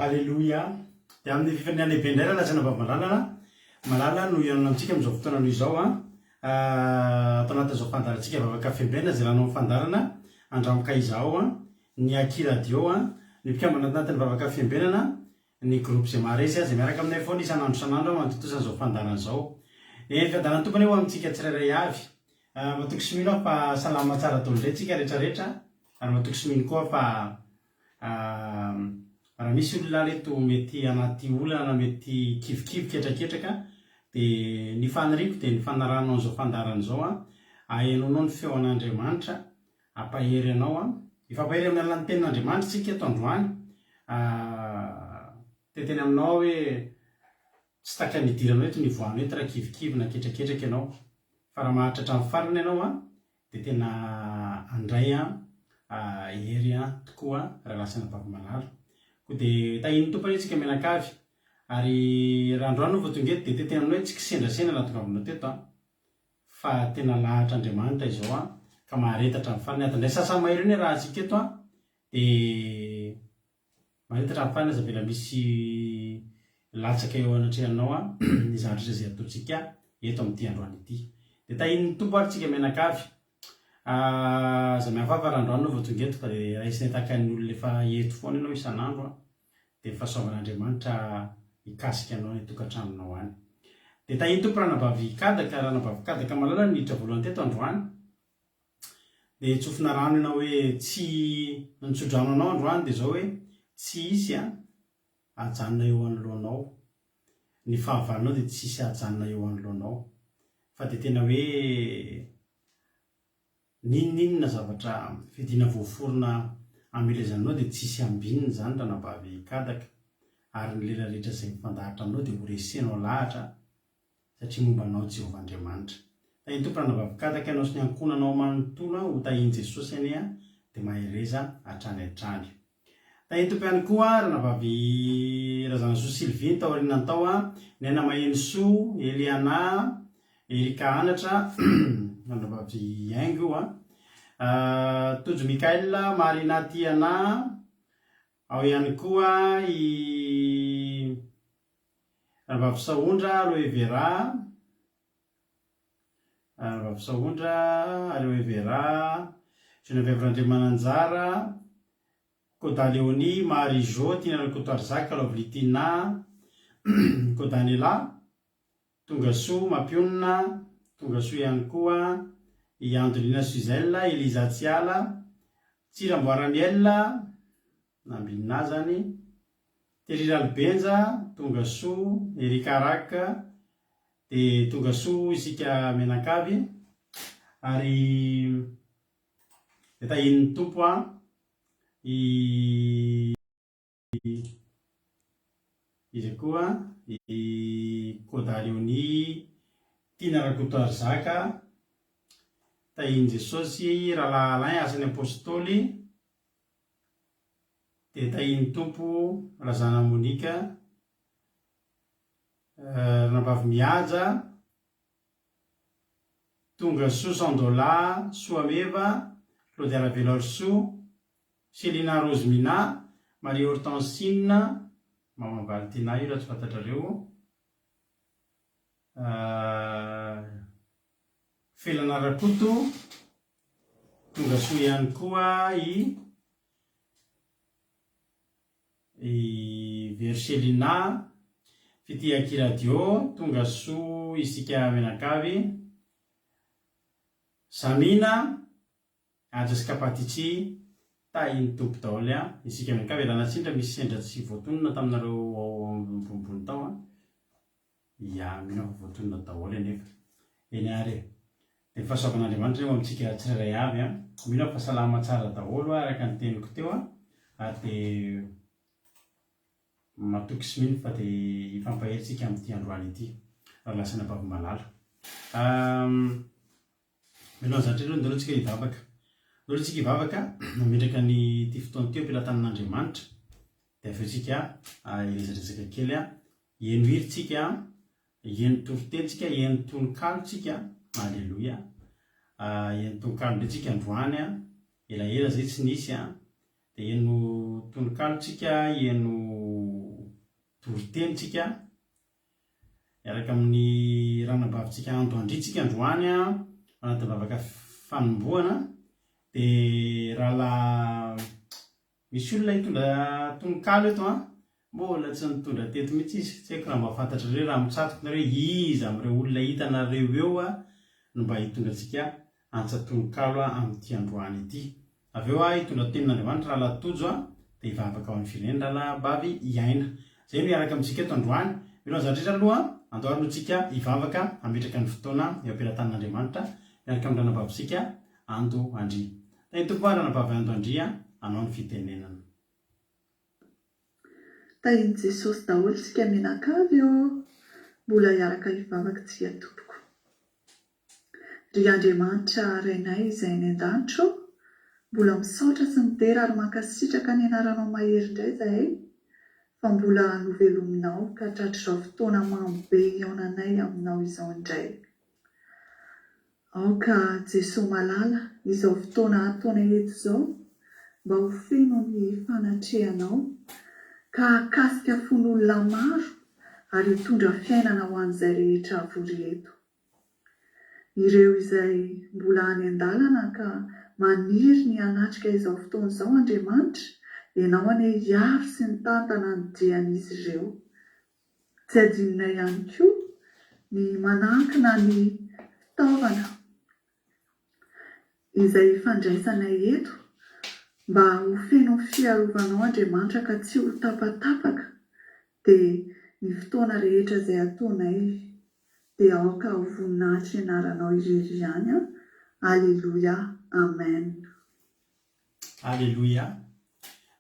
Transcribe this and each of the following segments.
Alleloia. Dia amin'ny fifania lehibe indray raha lasana vavimalalana malala no ianona amintsika amin'izao fotoana noho izao atao anatin'izao fandarantsika vavaka fembrena zay ranao amin'ny fandarana andramoka izao ny akiradio ny mpikambana anatin'ny vavaka fembrenana ny groupe zay maharesy zay miaraka aminay foana isan'andro isan'andro mantotosan'izao fandarana zao. Fiadanany tompony eo amintsika tsirairay avy matoky simino aho fa salama tsara tolondray tsika rehetrarehetra ary matoky simino koa fa raha misy olona reto mety anaty olana mety kivikivi ketraketraka dia ny faniriko dia ny fanaranao an'izao fandarana izao ahenonao ny feo an'Andriamanitra ampahery anao ifampahery amin'ny alalan'ny tenin'Andriamanitra tsika eto androany teteny aminao hoe tsy taka nidiranao eto nivoanao eto raha kivikivi na ketraketraka ianao fa raha mahatratra amin'ny farany ianao dia tena andray hery tokoa raha lasana vavimalalo ko dia tahiny tompony tsika menakavy ary raha androany no voatonga eto dia teteny aminao hoe tsy kisendrasena raha tonga aminao teto fa tena lahatra Andriamanitra izao ka maharetatra amin'ny farany atandray sasany mahery ny raha tsika eto dia maharetatra amin'ny farany aza vela misy latsaka eo anatrehanao ny zavatra izay ataontsika eto amin'ity androany ity dia tahiny tompo ary tsika menakavy za mihafafa raha androany no voatonga eto ka dia raisina tahaka ny olona efa eto foana ianao isan'andro dia fahasoavan'Andriamanitra hikasika anao ny tokantranonao any. Dia tahiny tompo ranabavy kadaka malala niditra voalohany teto androany dia tsofina rano ianao hoe tsy nitsodrano anao androany dia zao hoe tsy isy ajanona eo anoloanao ny fahavalinao dia tsy isy ajanona eo anoloanao fa dia tena hoe ninninona zavatra fidina voaforona amelezananao dia tsy isy ambininy zany ranabavy kadaka ary ny lera rehetra izay mifandahatra aminao dia horesenao lahatra satria mombanao Jehovahandriamanitra. Tahiny tompo ranabavy kadaka ianao sy ny ankonanao manontolo ho tahiny Jesosy anie dia mahereza hatrany hatrany. Tahiny tompo ihany koa ranabavy razana soa Sylvine taoriana tao ny ana maheno soa Eliana Erika anatra ranabavy Aingo Tojo Mikael Marina Tiana ao ihany koa ranabavy Saondra Loevera ranabavy Saondra Loevera Geneviève Andriamananjara Koda Leonie Marijo Tina Kotoarzaka Lovlitina Kodanela Tongasoa Mapionina Tongasoa ihany koa i Antonina Suzella, Eliza Tsiala, Tsiramboaramiella, nambinina zany, Terira Albenja, Tongasoa, Erika Raka, de Tongasoa isika Menakavy, ary de tahin'ny tompo a izy koa i Kodarioni, Tina Rakotoarzaka, tahiny Jesosy Rahalahy Alain asany apôstôly, de tahiny tompo Razana Monika, Ranambavy Mihaja, Tongasoa Sandola, Soameva, Claude Aravelarso, Selina Rosemina, Marie Hortensine, Mama Valentina io raha tsy fantatrareo, Felana Rakoto, Tongasoa ihany koa i Verselina, Fitia Kiradio, Tongasoa isika Menakavy, Samina, Ajaska Patitsi, tahiny tompo daholo a isika Menakavy Ranatsindra misy sendra tsy voatonona taminareo ambonimbony tao ia mino fa voatonona daholo nefa eny ary de fahasoavan'Andriamanitra eo amintsika tsirairay avy mino fa salama tsara daholo araka ny teniko teo ary de matoky sy mino fa de ifampaheritsika amin'ity androany ity raha lasana bavy malala mino zatra aloha ndalo tsika hivavaka ndalo tsika hivavaka mametraka ny ty fotoana teo ampilatan'Andriamanitra de avetsika iresaresaka kely eno hiritsika eno toritentsika eno tononkalotsika alleluia eno tononkalo ndretsika androany elaela zay tsy nisy de eno tononkalotsika eno toritentsika miaraka amin'ny ranabavitsika Andoandritsika androany anaty bavaka fanomboana de rahala misy olona hitondra tononkalo eto mbola tsy nitondra teto mihitsy izy tsy haiko raha mba fantatrareo raha mitsatoky nareo iza amin'ireo olona hitanareo eo no mba hitondratsika antsa-tononkalo amin'ity androany ity avy eo hitondra tenin'Andriamanitra raha latojo de hivavaka ao amin'ny fireneny rahala bavy iaina zay miaraka amintsika eto androany mino zatritra aloha andoarinotsika hivavaka ametraka ny fotoana eo ampilatan'Andriamanitra miaraka amin'ny ranabavitsika Ando Andria tahiny tompo ranabavy Ando Andria anao ny fitenenana. Tahiny Jesosy daholo tsika Menakavy mbola hiaraka hivavaka tsika tompoko. Ry Andriamanitra rainay izay any an-danitro, mbola misaotra sy midera ary mankasitraka ny anaranao mahery indray zahay, fa mbola novelominao ka tratr'izao fotoana mamy be iaonanay aminao izao indray. Aoka Jesosy malala izao fotoana ataonay eto izao mba ho feno ny fanatrehanao ka hakasika fon'olona maro ary hitondra fiainana ho an'izay rehetra vory eto. Ireo izay mbola any an-dalana ka maniry ny hanatrika izao fotoana izao Andriamanitra, ianao anie hiaro sy nitantana ny dian'izy ireo. Tsy adinonay ihany koa ny manankina ny fitaovana izay fandraisanay eto mba ho feno fiarovanao Andriamanitra ka tsy ho tapatapaka dia ny fotoana rehetra izay ataonay dia aoka ho voninahitra ianaranao irery ihany. Alleluia, amen. Alleluia.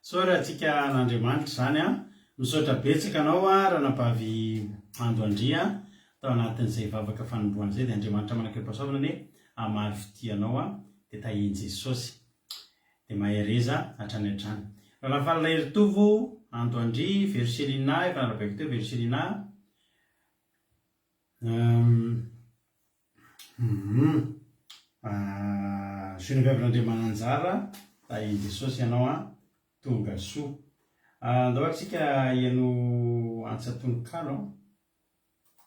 Saora antsika n'Andriamanitra zany misaotra betsaka anao ranabavy Ando Andria tao anatin'izay vavaka fanomboana izay dia Andriamanitra manakaipahasoavana ny amary fitianao dia tahiny Jesosy dia mahereza hatrany hatrany. Raha lafalina heritovo Ando Andria, Verselina efa narabaiko teo Verselina Geneviève-n'Andriamananjara tahiny Jesosy ianao Tongasoa. Andao atsika iano antsa-tononkalo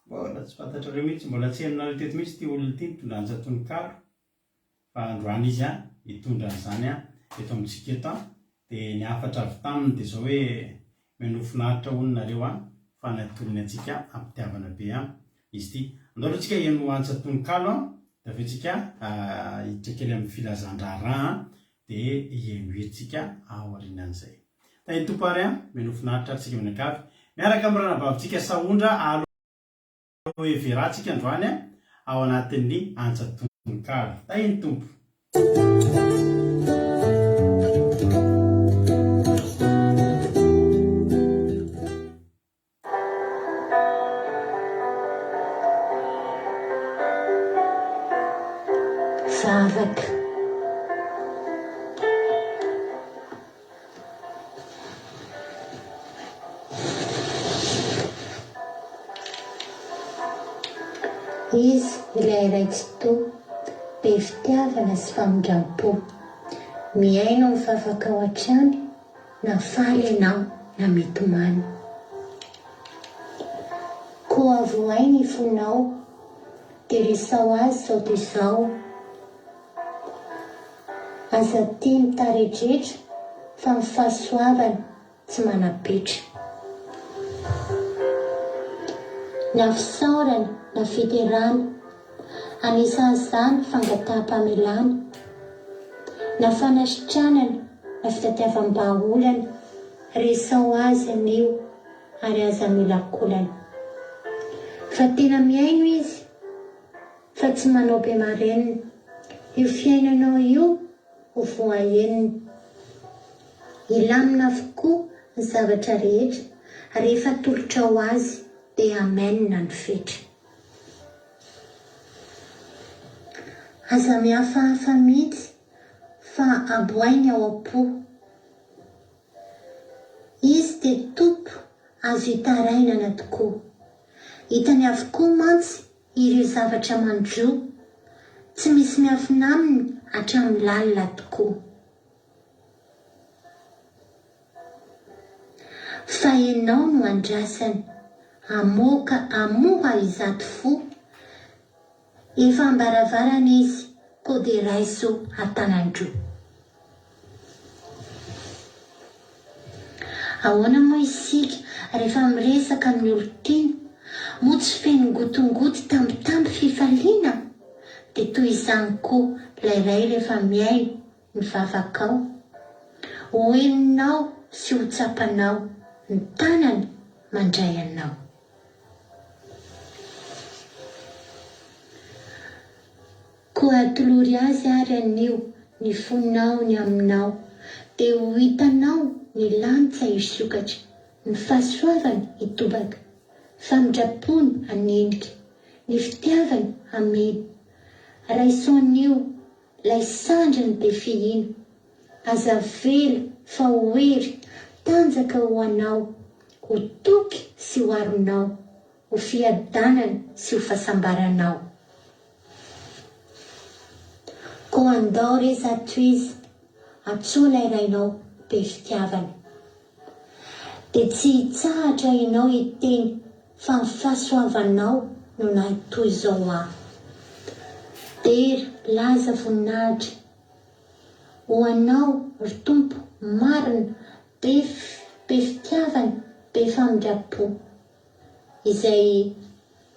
mbola tsy fantatrareo mihitsy, mbola tsy hainonareo teto mihitsy ty olona ty mitondra antsa-tononkalo fa androany izy hitondra an'izany eto amintsika eto dia ny afatra avy taminy dia zao hoe menofinaritra ononareo fa natolony antsika ampitiavana be izy ty. Andao aloha tsika iano antsa-tononkalo da avetsika hitrakely amin'ny filazan-draharaha dia iengoetsika ao arinan'izay. Tainy tompo ary menofinaritra atsika mianakavy miaraka amin'ny ranabavitsika Saondra aloe verantsika androany ao anatin'ny antsatononkalo. Tainy tompo. Zavaka izy ilay raitsy to be fitiavana sy famindram-po, miaino mivavaka ao an-trany na faly ianao na mety mamy, koa avoainy fonao dia resao azy sao toy izao. Aza tia mitaredretra fa ny fahasoavana tsy manapetra, na fisaorana na fiterana anisan'izany fangataham-pamelana, na fanasitranana na fitatiavam-bahaolana, resao azy anio ary aza milakolana. Fa tena miaino izy fa tsy manao be marenina, io fiainanao io ho voahenony. Ilamina avokoa ny zavatra rehetra rehefa tolotra ho azy dia amenina ny fetra. Aza mihafahafa mihitsy fa aboainy ao am-po, izy dia tompo azo hitarainana tokoa. Hitany avokoa mantsy ireo zavatra mandroa, tsy misy miafina aminy hatramin'ny lalina tokoa. Fa ianao no andrasany, amoha izato fo, efa ambaravarana izy koa dia raiso atanan-droa. Ahoana moa isika rehefa miresaka amin'ny olon-tiana, moa tsy feno ngotongoty tambitamby fifaliana, dia toy izany koa ilay ray rehefa miaino mivavaka ao, ho heninao sy ho tsapanao, ny tanany mandray anao. Koa atolory azy ary anio ny fonao ny aminao, dia ho hitanao ny lanitra hisokatra, ny fahasoavana hitobaka, famindrapony hanendrika, ny fitiavana hameno. Raisoanio lay sandrany be fihina, aza velo fa ho hery tanjaka ho anao, ho toky sy ho aronao, ho fiadanana sy ho fahasambaranao. Koa andao re zato izy, atsoa ilay rainao be fitiavana, dia tsy hitsahatra ianao hiteny fa ny fahasoavanao no nahitoy izao aho. Dera laza voninahitra ho anao ry tompo marina, be fitiavana, be famindrapo, izay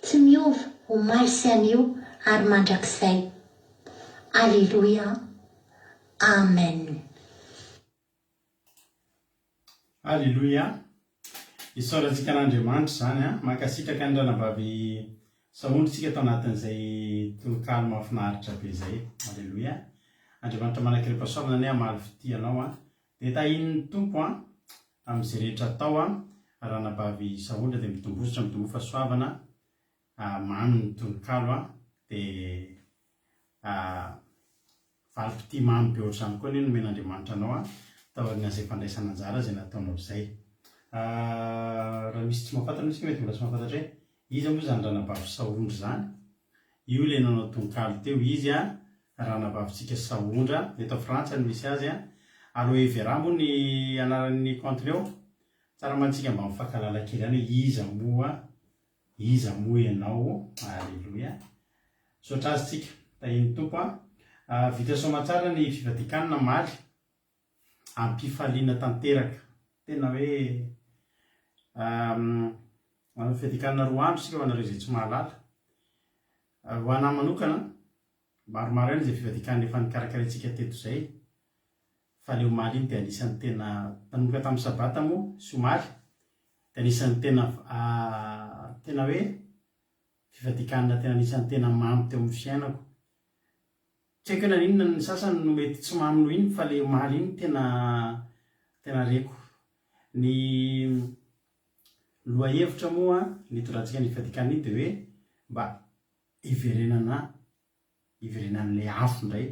tsy miova ho marsy anio ary mandrakizay. Alleluia, amen. Alleluia. Isaorantsika an'Andriamanitra zany mankasitraka ny ranabavy Saondritsika tao anatin'izay tononkalo mahafinaritra be izay. Alleluia. Andriamanitra manakira-pahasoavana ny hamaly fitianao dia tahin'ny tompo amin'izay rehetra atao ranabavy Saondra dia mitombosotra mitombo fahasoavana mamy ny tononkalo dia valipiti mamy be ohatrany koa ny nomen'Andriamanitra anao tao arin'izay fandraisana anjara izay nataonao izay. Raha misy tsy mahafantatra misy mety mbola tsy mahafantatra hoe izy moa zany ranabavy Saondra zany, io ilay nanao tononkalo teo, izy ranabavitsika Saondra eto Frantsa no misy azy aloe vera moa ny anaran'ny compteny eo. Tsara mantsika mba mifankalala kely any hoe iza moa ianao. Alleluia. Sotra azy tsika tahin'ny tompo vita soamantsara ny fivadikanana maly ampifaliana tanteraka, tena hoe fivadikanana roa andro sika ho anareo izay tsy mahalala. Ho anahy manokana maromaro ihany zay fivadikany efa nikarakaraintsika teto zay fa le omaly iny dia anisan'ny tena tanomboka tamin'ny sabata moa somaly dia anisan'ny tena hoe fivadikanina tena anisan'ny tena mamy teo amin'ny fiainako. Tsy haiko na inona ny sasany no mety tsy mamy noho iny fa le omaly iny tena reko. Ny lohahevitra moa nitorantsika ny fivadikana iny dia hoe mba iverenan'ilay afo indray,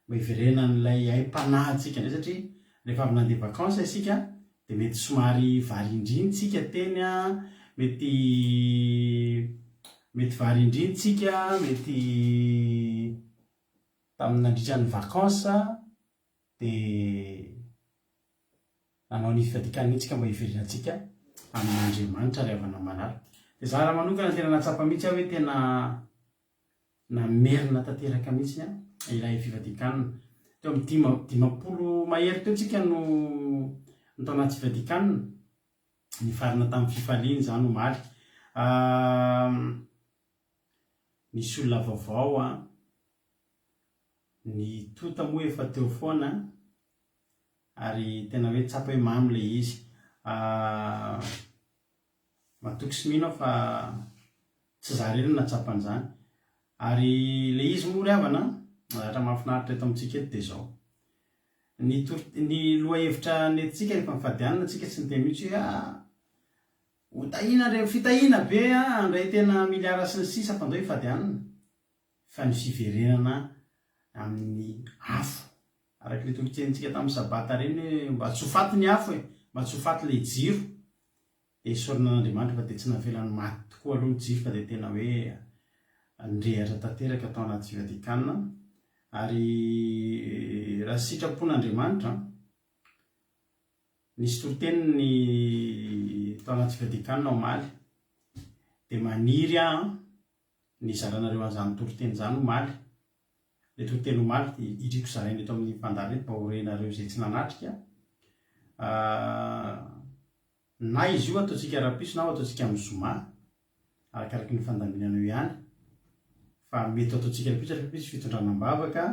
mba iverenan'ilay aim-panahintsika indray satria rehefa avy nandeha vacances isika dia mety somary varindrinitsika teny a, mety varindrinitsika, mety tamin'ny nandritran'ny vacances dia nanao ny fivadikana itsika mba iverenantsika amin'Andriamanitra ry havana malala. Dia za raha manokana tena natsapa mihitsy aho hoe tena namerina tanteraka mihitsy ilay fivadikanina. Teo amin'ny 10 mahery teo tsika no tao anaty fivadikanina, nifarina tamin'ny fifaliana izany omaly. Nisy olona vaovao ny tota moa efa teo foana ary tena hoe tsapa hoe mamy ilay izy. Matoky sy mino aho fa tsy za reny natsapa an'izany ary ilay izy moa ry havana zatra mahafinaritra eto amintsika eto dia izao ny lohahevitra nentsika rehefa mifadianana tsika tsy niteny mihitsy hoe hotahina fitahina be andray tena miliara sy ny sisa fa andao hifadianana fa ny fiverenana amin'ny afo araka le tolotsenitsika tamin'ny sabata reny mba tsy ho faty ny afo mba tsy ho faty ilay jiro dia isorana an'Andriamanitra fa dia tsy navelany maty tokoa aloha ny jiro fa dia tena hoe nirehatra tanteraka tao anaty fivadikanina. Ary raha sitrapon'Andriamanitra nisy toroteniny tao anaty fivadikanina omaly dia maniry ny zaranareo an'izany toroteny izany omaly. Le toroteny omaly idriko zaraina eto amin'ny mpandalo eto mba horenareo izay tsy nanatrika. Na izy io ataontsika rapiso na ataontsika amin'ny zoma arakaraka ny fandaminanao ihany, fa mety ataontsika rapiso rapiso fitondranam-bavaka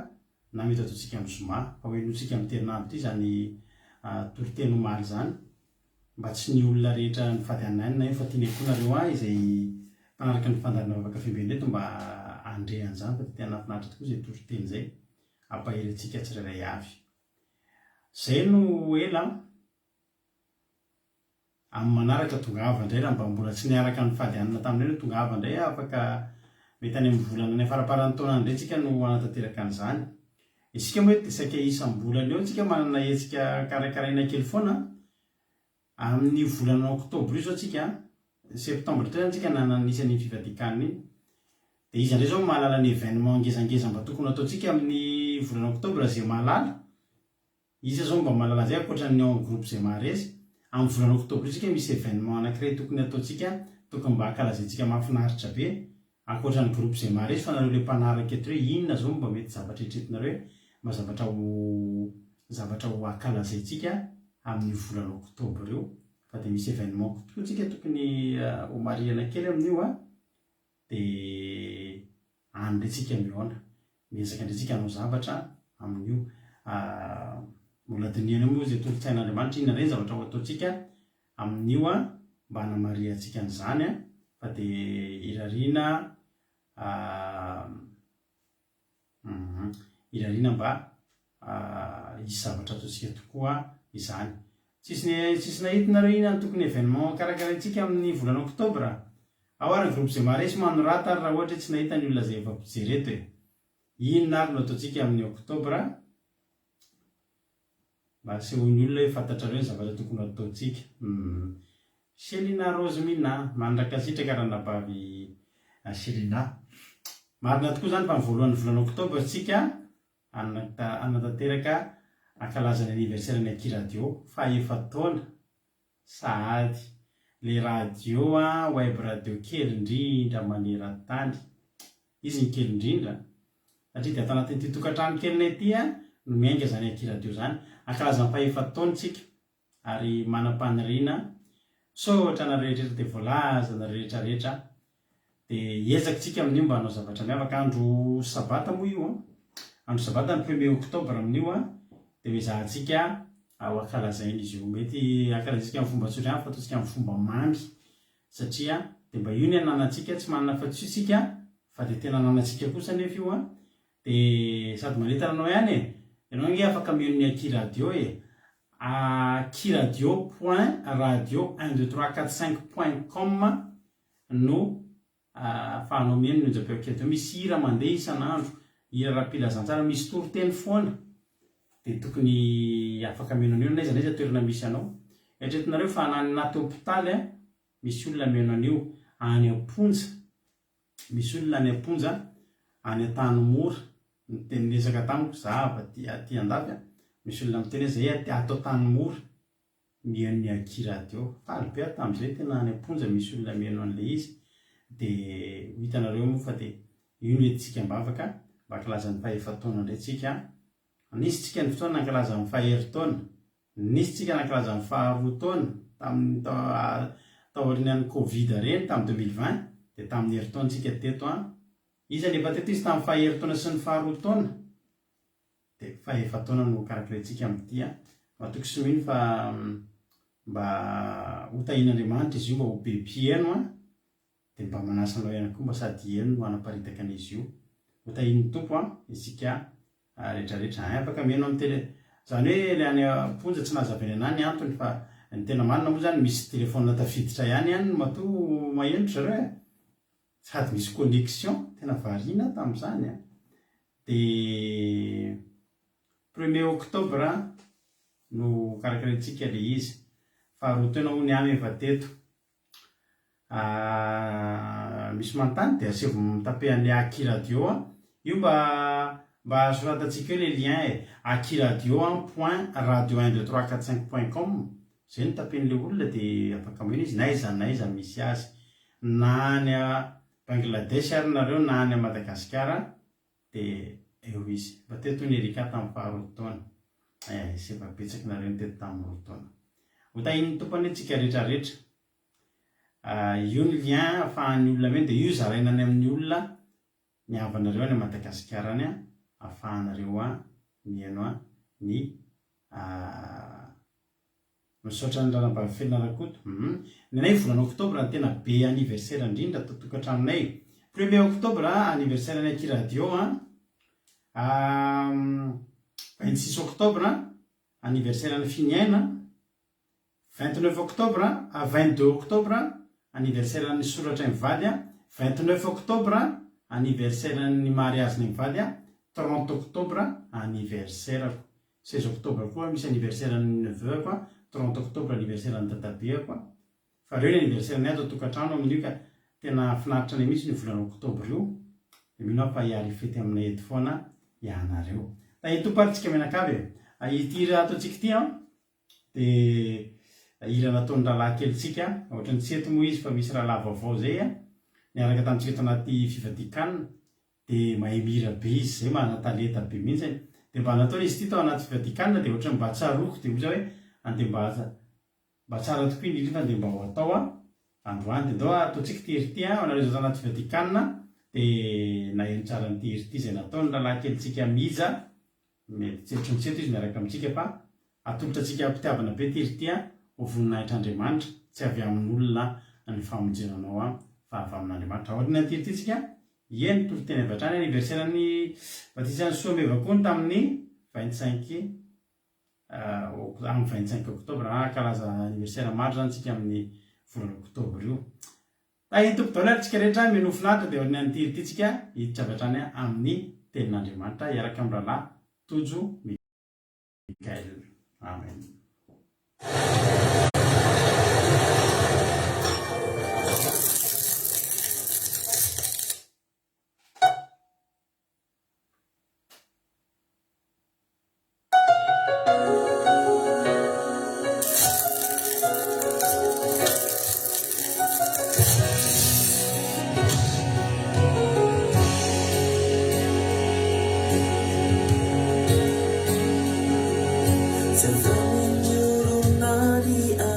na mety ataontsika amin'ny zoma fa hoe notsika amin'ny terinandro ity izany toroteny omaly izany mba tsy ny olona rehetra nifadianana ihany fa tiany koa nareo izay mpanaraka ny fandaminam-bavaka fembeny eto mba andrehan'izany fa tena nafinaritra tokoa izay toroteny izay ampahery-antsika tsirairay avy. Izay no ela amin'ny manaraka tongava indray raha mba mbola tsy niaraka ny fadianana tamin'ireny tongava indray afaka mety any amin'ny volana ny faraparan'ny taona indray tsika no anatanteraka an'izany. Isika moa dia saika isam-bolana eo tsika manana hetsika karakaraina kely foana. Amin'ny volana oktobra io zao tsika septambra tena tsika nananisany fivadikanina iny dia izy indray zao mahalala ny événement ngezangeza mba tokony ataontsika amin'ny volana oktobra izay mahalala. Izy zao mba mahalala izay ankoatran'ny en groupe izay maharesy. Amin'ny volana oktobra itsika misy événement anankiray tokony ataontsika tokony mba hankalazaintsika mahafinaritra be ankoatran'ny groupe izay maharesy fa nareo le mpanaraka eto hoe inona zao mba mety zavatra etretinareo mba zavatra ho hankalazaintsika amin'ny volana oktobra io fa dia misy événement tokoa tsika tokony ho mariana kely amin'io dia andretsika mihaona miezaka ndretsika hanao zavatra amin'io. Mbola diniana moa izay tolotsain'Andriamanitra inona ireny zavatra ho ataontsika amin'io mba hanamariantsika an'izany fa dia irariana mba hisy zavatra ataontsika tokoa izany. Tsisy nahitinareo inona ny tokony événement karakaraintsika amin'ny volana oktobra. Ao ary ny groupe izay maharesy manorata ary raha ohatra tsy nahita ny olona izay efa pijereto inona ary no ataontsika amin'ny oktobra mba asehoan'ny olona hoe fantatrareo ny zavatra tokony ataontsika. Selina Rosemina mandraka sitraka ranabavy Selina. Marina tokoa izany fa ny voalohan'ny volana oktobra tsika anatanteraka ankalazana anniversaire ny Akiradio faha-efa taona sahady le radio web radio kely indrindra maneran-tany. Izy ny kely indrindra satria dia atao anatin'ity tokantrano kelynay ity no miainga izany Akiradio izany. Ankalazana faha-efa taona tsika ary manam-paniriana sotra na rehetrarehetra dia voalaza na rehetrarehetra dia hiezaka tsika amin'io mba hanao zavatra miavaka. Andro sabata moa io andro sabata ny 1er octobre amin'io a dia mizahantsika ao ankalazaina izy io. Mety ankalazatsika amin'ny fomba tsotra ihany fa ataontsika amin'ny fomba mamy satria dia mba io ny ananantsika tsy manana fa-tsotsika fa dia tena ananantsika kosa nefa io a dia sady manentana anao ihany ianao nge afaka mino ny akiradio akiradio point radio 12345.com no afahanao miheno ny japeo akiradio. Misy hira mandeha isan'andro, hira rapilazantsara, misy toroteny foana dia tokony afaka meno an'io na iza na iza toerana misy anao. Eritreretinareo fa anaty hôpitaly misy olona meno an'io any Amponja, misy olona any Amponja any Antanimora ny resaka tamiko zava aty andafy misy olona miteny zay atao Tanimora mieno ny akiradio. Faly be tamin'izay tena any Amponja misy olona meno an'ilay izy dia hitanareo moa fa dia io no entsika mba afaka mba ankalaza ny fahefa-taona indray tsika. Nisy tsika ny fotoana nankalaza amin'ny faha-eri-taona, nisy tsika nankalaza amin'ny faha-roa taona tamin'ny taorian'ny Covid reny tamin'ny 2020 dia tamin'ny eri-taona tsika teto iza nefa teto izy tamin'ny faha-eri-taona sy ny faha-roa taona dia fahefa-taona no karakarantsika amin'ity matoky sy mino fa mba hotahin'Andriamanitra izy io mba ho bebe-piaino dia mba manasanao ihany koa mba sady eno no anaparitaka an'izy io. Hotahin'ny tompo isika rehetrarehetra afaka meno amin'ny tele zany hoe le any Amponja tsy nahazavany anay ny antony fa ny tena marina moa zany misy telefônina tafiditra ihany no matoa mahenitra zareo sady misy connexion tena variana tamin'izany dia 1er octobre no karakarantsika le izy. Faharoa taona ho ny amy efa teto misy manontany dia asevo mitapehan'le akiradio io mba soratatsika hoe le lien akiradio point radio 12345.com zay no tapen'le olona dia afaka mino izy na iza misy azy na any Bangladesh ary nareo na any Madagasikara dia eo izy. Mba teto ny erika tamin'ny faharoa taona sefa betsaka nareo ny teto tamin'ny roa taona. Hotahin'ny tompony antsika rehetrarehetra io ny lien ahafahan'ny olona meno dia io zarainany amin'ny olona ny havanareo any Madagasikara any ahafahanareo mieno ny misaotra ny ranam-bavy rakoto. Nenay volana octobre ny tena be anniversaire indrindra tao tokantranonay. 1er octobre anniversaire ny akiradio 26 octobre anniversaire ny Finiaina, 29 octobre 22 octobre anniversaire ny Soratra ny Vady 29 octobre anniversaire ny mariage ny Vady 30 octobre anniversaire 16 octobre koa misy anniversaire ny neveu 30 octobre anniversaire ny dadabe fa reo ny anniversaire ny ato tokantrano amin'io ka tena finaritra ny misy ny volana octobre io dia mino fa hiary fety aminay eto foana ianareo. Itoparitsika menakavy ity hira ataontsika ity dia hira nataon'ny rahalahy kelitsika ohatrany tsy eto moa izy fa misy rahalahy vaovao zay niaraka tamintsika eto anaty fivadikanina dia mahay mihira be izy zay manatalenta be mihitsy dia mba nataony izy ity tao anaty fivadikanina dia ohatrany mba tsaroko dia oza hoe andeha mba tsara tokoa indrindra fa andeha mba ho atao androany dia ndao ataontsika ty hery ty anareo zao anaty fivadikanina dia naheno tsara nyty hery ty zay nataony rahalahy kelitsika miza mety tseritronitseto izy miaraka amintsika fa atolotra atsika ampitiavana be ty hery ty ho voninahitr'Andriamanitra tsy avy amin'olona ny famonjenanao fa avy amin'Andriamanitra. Ahoana ty hery ty tsika eny tolo teny avy hatrany anniversaire ny Batisan'ny Soameva koa tamin'ny 25 amin'ny 25 octobre kalaza anniversaire maro zany tsika amin'ny volana octobre io. Itoko daholo ary tsika rehetra mino finaritra dia ahoana ty hery ty tsika hiditra avy hatrany amin'ny tenin'Andriamanitra iaraka amin'ny rahalahy Tojo Mikael. Amen. Seven, you're not the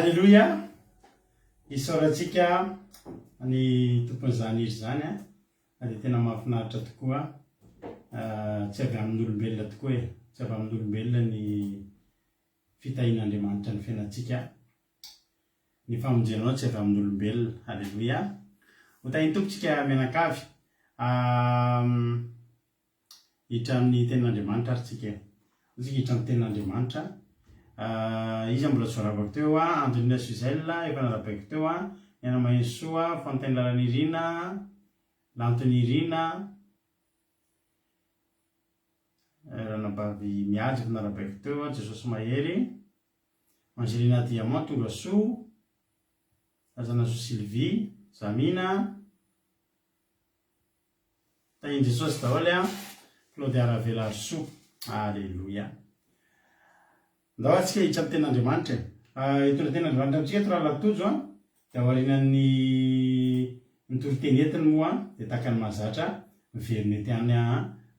Alleluia. Isaorantsika ny tompon'izany izy zany dia tena mahafinaritra tokoa. Tsy avy amin'olombelona tokoa e, tsy avy amin'olombelona ny fitahin'Andriamanitra ny fiainantsika. Ny famonjenanao tsy avy amin'olombelona. Alleluia. Ho tahiny tompontsika mianakavy hiditra amin'ny tenin'Andriamanitra ary tsika tsika hiditra amin'ny tenin'Andriamanitra. Izy mbola tsy voaravako teo Antonina Suzel efa narabaiko teo Niana Mainsoa Fontaine Laranirina Lantonirina Ranabavy Miady efa narabaiko teo Jesosy Mahery Angelina Diamant Tongasoa Azanazo Sylvie Zamina tahiny Jesosy daholo Claude Aravela Arsoa. Alleluia. Ndao atsika hiditra amin'ny tenin'Andriamanitra. Hitondra tenin'Andriamanitra amintsika eto raha latojo dia aorianan'ny nitoroteny entiny moa dia tahaka ny mahazatra miverina ety any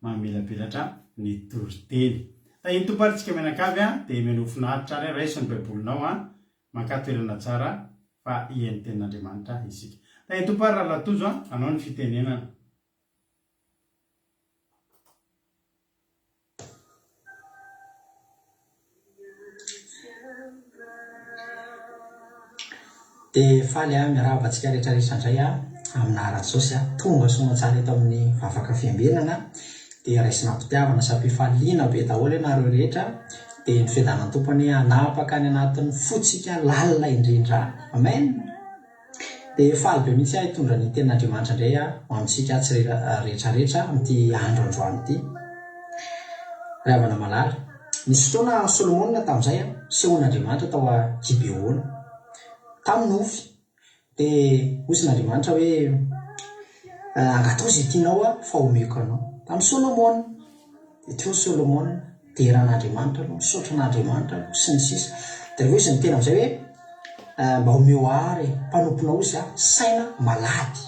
mahamelabelatra ny toroteny. Tahiny tompo ary tsika mianakavy dia meno finaritra ary raisiny baibolinao mankatoerana tsara fa hihain'ny tenin'Andriamanitra isika. Tahiny tompo ary raha latojo anao ny fitenenana. Dia faly miarahaba antsika rehetrarehetra indray amin'ara Jesosy tonga soa tsara eto amin'ny vavaka fiambenana dia raisina mpitiavana sapifaliana be daholo ianareo rehetra dia ny fiadanan'ny tompony hanapaka ny anatin'ny fotsika lalina indrindra. Amen. Dia faly be mihitsy hitondra ny tenin'Andriamanitra indray amintsika tsy rehetrarehetra amin'ity andro androany ity. Ravana malala nisy fotoana Solomona tamin'izay sehon'Andriamanitra tao Gibeona tamin'ny Ofy dia hosin'Andriamanitra hoe angatao izay tianao fa omeko anao. Tamin'ny Solomona dia teo Solomona deran'Andriamanitra aloha misotran'Andriamanitra aloha sy ny sisa dia rehefa izy ny tena amin'izay hoe mba omeo ary mpanomponao izy saina malady.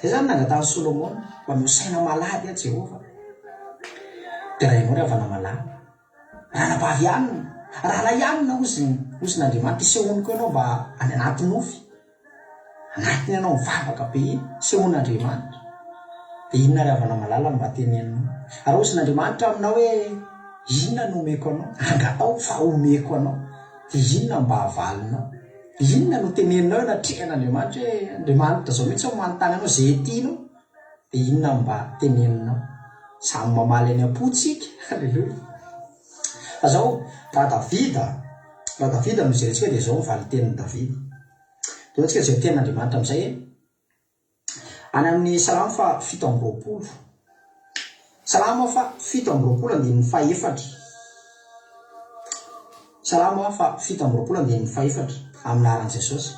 Zay zany nangatany Solomona mba omeo saina malady Jehova. Dia raha ianao ravana malady ranabavy ihanina rahala ihanina hozin'Andriamanitra isehoniko ianao mba any anatin'ny Ofy anatiny ianao mivavaka be iny sehon'Andriamanitra dia inona ravana malala mba tenenina ary hozin'Andriamanitra aminao hoe inona no omeko anao angatao fa omeko anao dia inona mba havalinao inona no teneninao natrehan'Andriamanitra hoe Andriamanitra zao mihitsy manontany anao zay tianao dia inona mba teneninao samy mamaly any am-potsika. Alleluia. Fa zao raha Davida no jerentsika dia zao mivaly tenin'ny Davida. Dia antsika zay tenin'Andriamanitra amin'izay any amin'ny Salamo fa 7:20. Salamo fa 7:24. Salamo fa 7:24 amin'aran'i Jesosy.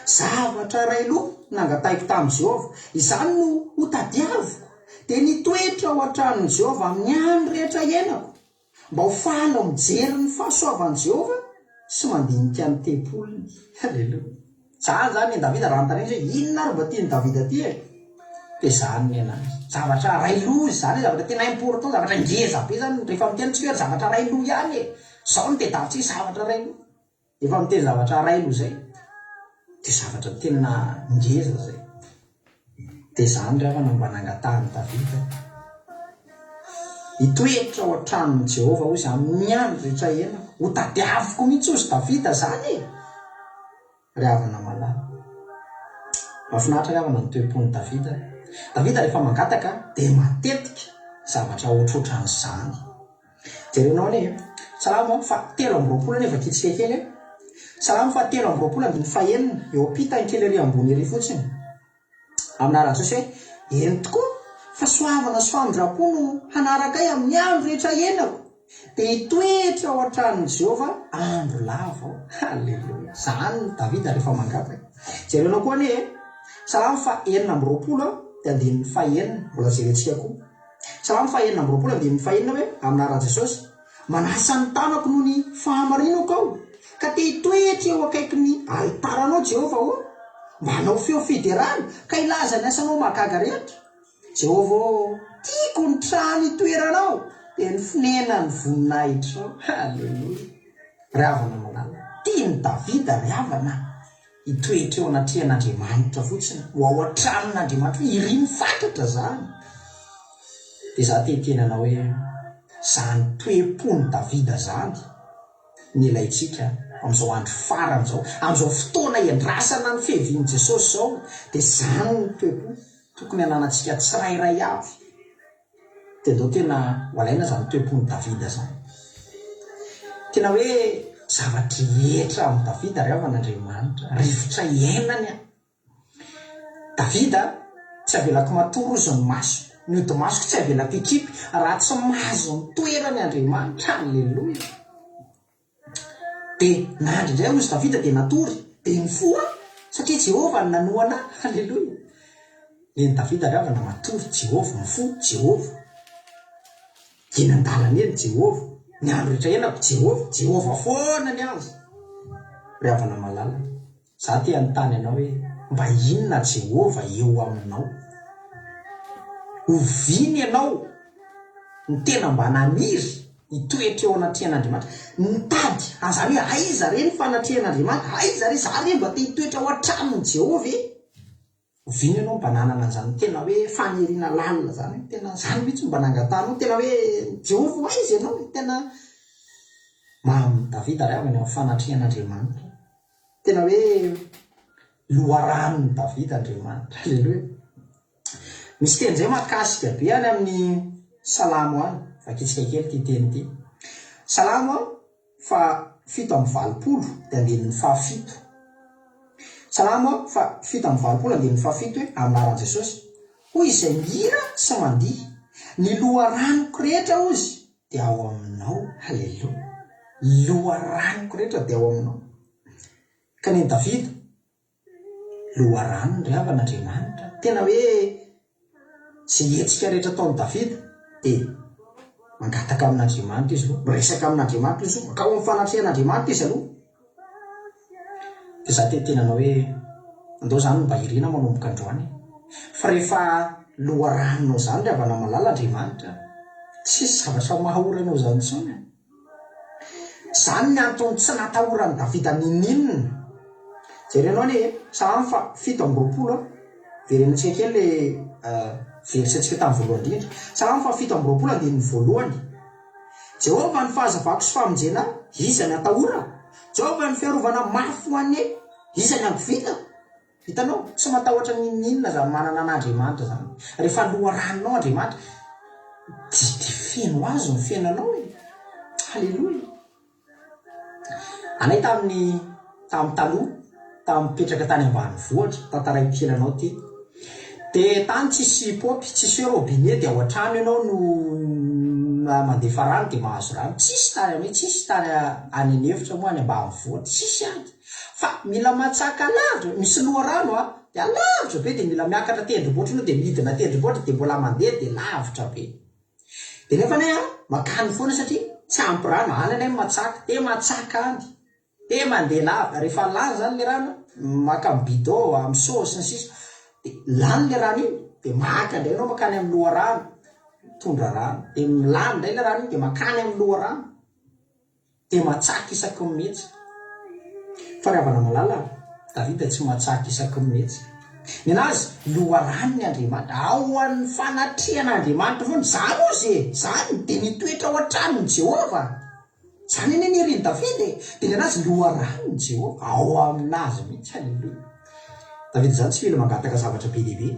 Zavatra ray loha nangataiko tamin'i Jehova izany no hotadiaviko dia nitoetra ao an-tranon'i Jehova amin'ny andro rehetra iainako mba ho faly mijery ny fahasoavan'i Jehova sy mandinika ny tempolony. Halleluia. Zany zany ny Davida raha notaniny hoe inona ary mba tiany Davida aty dia zany ny anazy zavatra ray loha izany zavatra tena important zavatra ngeza be zany rehefa mitenitsika hoe zavatra ray loha ihany zao no tedavitsika zavatra ray loha efa miteny zavatra ray loha zay dia zavatra tena ngeza zay. Dia zany ravana mba nangatahany Davida hitoetra ao an-tranon'i Jehova hozy amin'ny andro rehetra iainako ho tadiaviko mihitsy hozy Davida zany ravana malala. Mahafinaritra ravana ny toe-pon'i Davida. Davida rehefa mangataka dia matetika zavatra ohatrohatran'izany. Jerenao anie Salamo fa 3:20 nefa kitsika kely Salamo fa 3:29 eo ampita ny kely ery ambony ery fotsiny amin'aran'i Jesosy hoe eny tokoa fa soavana sy famindrapo no hanaraka ahy amin'ny andro rehetra iainako dia hitoetra ao an-tranon'i Jehova andro lava. Halleluia. Zany Davida rehefa mangataka. Jerenao koa anie Salamo fa 4:20 dia andininy fahaenina mbola jerentsika koa. Salamo fa 4:20 andininy fahaenina hoe amin'aran'i Jesosy manasa ny tanako noho ny fahamarinako ao ka te hitoetra eo akaiky ny alitaranao Jehova mba hanao feo fiderana ka ilaza ny asanao mahagaga rehetra. Jehova tiako ny trano hitoeranao dia ny finena ny voninahitranao. Halleluia. Ravana malala tiany Davida ry havana hitoetra eo anatrehan'Andriamanitra fotsiny ho ao an-tranon'Andriamanitra hoe iry mifantatra zany. Dia za tentenana hoe zany toe-pony Davida zany ny ilaitsika amin'izao andro farany zao, amin'izao fotoana iandrasana ny fihevian'i Jesosy zao, dia zany ny toe-po tokony hananantsika tsirairay avy. Dia ndao tena ho alaina zany toe-pony Davida zany. Tena hoe zavatra rehetra amin'ny Davida ry havan'Andriamanitra, rivotra iainany a. Davida tsy avelako matoro izy ny maso, ny ody masoko tsy avelako ekipy raha tsy mahazo ny toerany Andriamanitra. Alleloia. Dia nandry indray hozy Davida dia natory dia nifoa satria Jehova ny nanoana. Alleloia. Ny Davida ry havana matory Jehova, mifo Jehova, eny an-dalana eny Jehova, ny andro rehetra iainako Jehova foana ny azy. Ry havana malala, za te anontany anao hoe mba inona Jehova eo aminao? Oviny ianao ny tena mba naniry hitoetra eo anatrehan'Andriamanitra, nitady azany hoe aiza re ny fanatrehan'Andriamanitra, aiza re za re mba te hitoetra ao an-tranon'i Jehova. Oviny ianao mba nanana an'izany tena hoe faniriana lalina zany, tena zany mihitsy mba nangatanao, tena hoe Jehova aiza ianao, tena Davida ry havana amin'ny fanatrehan'Andriamanitra, tena hoe loharanon'i Davida Andriamanitra. Alleloia. Misy teny zay mahakasika be any amin'ny Salamo any, vakitsika kely ty teny ty. Salamo 7:20 dia andinin'ny 7. Salamo 7:20 andinin'ny 7 hoe amin'aran'i Jesosy, hoy izay mira sy mandihy, ny loharanoko rehetra ozy dia ao aminao. Halleloia. Loharanoko rehetra dia ao aminao. Ka ny Davida loharanony ry havan'Andriamanitra, tena hoe zay hetsika rehetra ataon'i Davida dia mangataka amin'Andriamanitra izy aloha, miresaka amin'Andriamanitra izy aloha, makao amin'ny fanatrehan'Andriamanitra izy aloha. Dia za tentenanao hoe andao zany mba irina manomboka androany, fa rehefa loharanonao zany ry havana malala Andriamanitra, tsisy zavatra mahaoranao zany intsony. Zany ny antony tsy natahoran'i Davida nininona. Jerenao ny Salamo 7:20 verenantsika kely le versetsika tamin'ny voalohany indrindra. Salamo 7:20 andinin'ny 1. Jehova ny fahazavako sy famonjena, iza ny atahora? Jehova ny fiarovana mafy ho an'ny, iza ny ampivita? Hitanao, tsy matahotra ninona zany manana an'Andriamanitra zany. Rehefa loharanonao Andriamanitra, dia feno azo ny fiainanao e. Halleloia. Anay tamin'ny taloha, mipetraka tany ambanivohitra, tantaraiko kely anao ty. Dia tany tsisy paopy, tsisy hoe robinet dia ao an-trano ianao no mandefa rano dia mahazo rano. Tsisy tany amin'ny tsisy tany any an'efitra moa any ambanivohitra, tsisy any. Fa mila matsaka lavitra, misy loharano dia lavitra be, dia mila miakatra tendrombohitra ianao dia midina tendrombohitra dia mbola mandeha dia lavitra be. Dia nefa nay makany foana satria tsy ampy rano, any anay matsaka, dia matsaka any, dia mandeha lava. Rehefa lany zany le rano, maka amin'ny bidon, amin'ny saosy ny sisa, dia lany le rano iny, dia maka indray ianao makany amin'ny loharano, tondra rano, dia milany indray le rano iny dia makany amin'ny loharano, dia matsaka isaky ny mihetsy. Fa ry havana malala, Davida tsy matsaka isaky ny mihetsy. Ny anazy loharanony Andriamanitra, ao amin'ny fanatrehan'Andriamanitra foana. Zany ozy e, zany dia nitoetra ao an-tranon'i Jehova. Zany eny niriny Davida. Dia ny anazy loharanony Jehova ao aminazy mihitsy. Halleloia. Davida zany tsy mila mangataka zavatra be lehibe.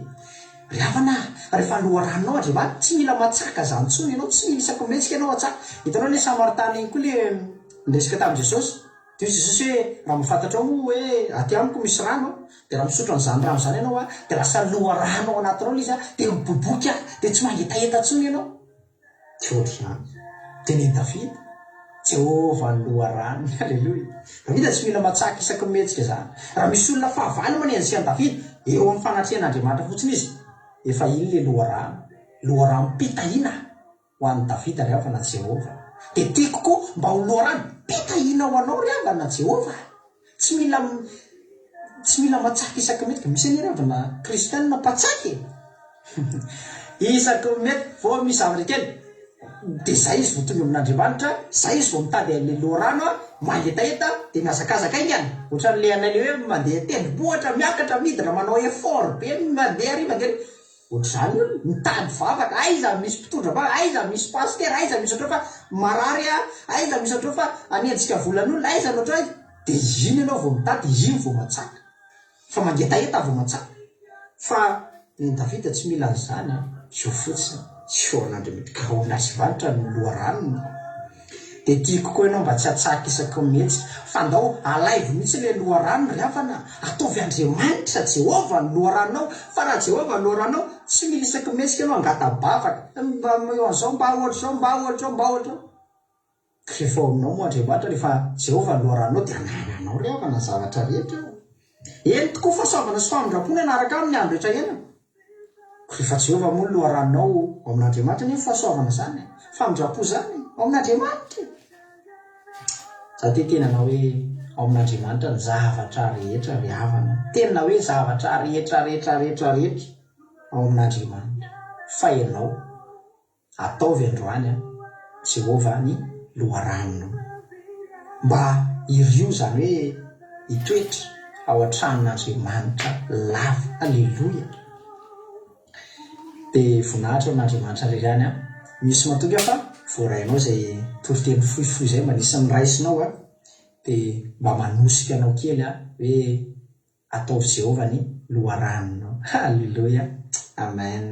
Ry havana, rehefa loharanonao Andriamanitra, tsy mila matsaka zany intsony ianao, tsy mila isaky ny mihetsika ianao atsaka. Hitanao le Samaritana iny koa le niresaka tamin'i Jesosy. Dia Jesosy hoe raha mahafantatrao moa hoe aty amiko misy rano, dia raha misotro an'izany rano zany ianao dia lasa loharano ao anatinao izy dia miboboky dia tsy mangetaheta intsony ianao. Dia ohatr'izany. Dia ny Davida, Jehova ny loharano. Halleloia. Davida tsy mila matsaka isaky ny mihetsika zany. Raha misy olona fahavalo manenjy sy an'i Davida, eo amin'ny fanatrehan'Andriamanitra fotsiny izy, efa iny le loharano, loharam-pitahiana ho an'i Davida ry havana Jehova. Dia tiako koa mba ho loharano pitahiana ho anao ry havana Jehova. Tsy mila matsaka isaky mety. Misy any ry havana kristianina mpatsaky isaky mety vao misy zavatra kely de zay izy vo tonga amin'Andriamanitra, zay izy vo mitady an'le loharano a mahetaheta de miazakazaka aingany ohatran'le anay le hoe mandeha tendrombohitra miakatra midina manao effort be mandeha ary mandeha ohatr'izany io mitady vavaka aiza misy mpitondra va aiza misy paster aiza misy ohatro fa marary aiza misy ohatro fa anenjika volan'olona aiza ohatro aiza de iny ianao vo mitady iny vo matsaka fa mangetaheta vo matsaka fa ny Davida tsy mila an'izany io fotsiny tsy an'andro mety ka orinasy vanitra ny loharanony de tiako koa ianao mba tsy atsaka isaky mihetsy fa ndao alaivo mihitsy le loharano ry havana ataovy Andriamanitra Jehova ny loharanao fa raha Jehova ny loharanao tsy mila isaky mihetsy ianao angata-bavaka mba eo an'izao mba ohatr'izao mba ohatr'izao mba ohatr'izao rehefa aminao moa Andriamanitra rehefa Jehova ny loharanao de anananao ry havana zavatra rehetra eny tokoa fahasoavana sy famindrapona anaraka amin'ny andro rehetra iana rehefa Jehova moa ny loharanao ao amin'Andriamanitra ny fahasoavana zany famindrapo zany ao amin'Andriamanitra za te tena na hoe ao amin'Andriamanitra ny zavatra rehetra ry havana tena hoe zavatra rehetra ao amin'Andriamanitra fa ianao ataovy androany Jehova ny loharanonao mba irio zany hoe hitoetra ao an-tranon'Andriamanitra lava aleloia de voninahitra amin'Andriamanitra rirany misy matoka fa voarainao zay toriteny fohifohy zay manisan'ny raisinao de mba manosika anao kely hoe ataovy Jehova ny loharanonao halleloia amen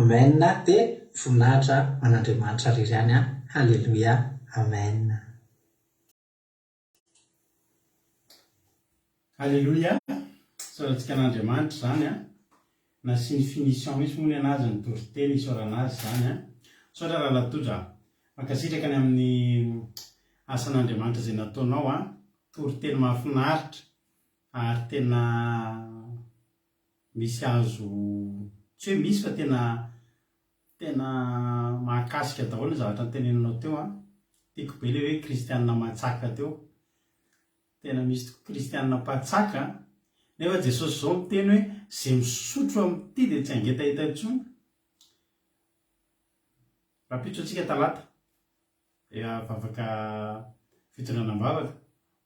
amen de voninahitra an'Andriamanitra rirany halleloia amen Alléluia. Soratsika an'Andriamanitra zany na sy ny finition misy moa ny anazy ny toriteny isorana azy zany saotra raha latodra makasitraka any amin'ny asan'Andriamanitra zay nataonao toriteny mahafinaritra ary tena misy azo tsy hoe misy fa tena mahakasika daholo ny zavatra nytenenanao teo tiako be le hoe kristianina matsaka teo tena misy tokoa kristianina mpatsaka nefa Jesosy zao miteny hoe zay misotro amin'ity de tsy angetaheta intsony rapitso atsika talata vavaka fitondranam-bavaka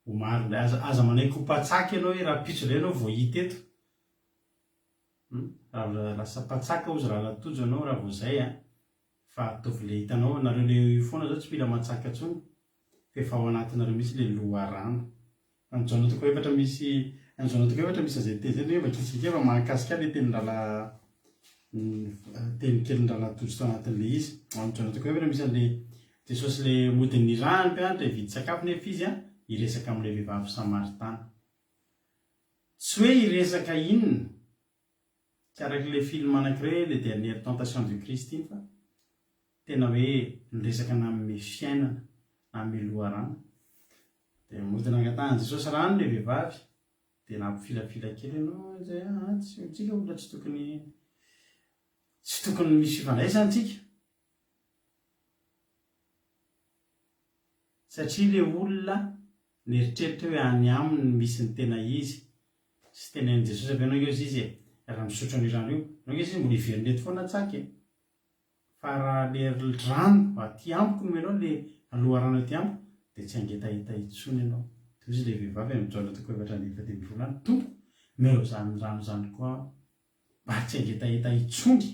ho maro aza manaiky ho mpatsaka ianao hoe rapitso le ianao vo hita eto raha lasa mpatsaka ozy raha latojo anao raha vo zay fa atovy le hitanao nareo le foana zao tsy mila matsaka intsony fa efa ao anatinareo misy le loharano an'izao toko efatra misy zay te zay hoe vakitsika efa mahakasika le tenin-drala teny kelin-drala tojo tao anatin'le izy an'izao toko efatra misy an'le Jesosy le mody ny rano mpianatra hividy sakafo nefa izy hiresaka amin'le vehivavy Samaritana tsy hoe hiresaka inona tsy arak'le film anankiray le dernière tentation du Christ iny fa tena hoe niresaka na amin'ny fiainana na amin'ny loharano de mody nangatahany Jesosy rano le vehivavy de nampifilafila kely ianao zay tsy tsika olona tsy tokony misy fifandraisana tsika satria le olona nieritreritra hoe any aminy misy ny tena izy sy tenen'i Jesosy avy anao izy izy raha misotro ny rano io anao izy mbola iverinety foana tsaka fa raha le rano aty ampoko no menao le loharano aty ampoko de tsy angetaheta intsony ianao de izy le vehivavy amin'izao toko efatra ny efatra volana tompo meo zany rano zany koa mba tsy angetaheta intsony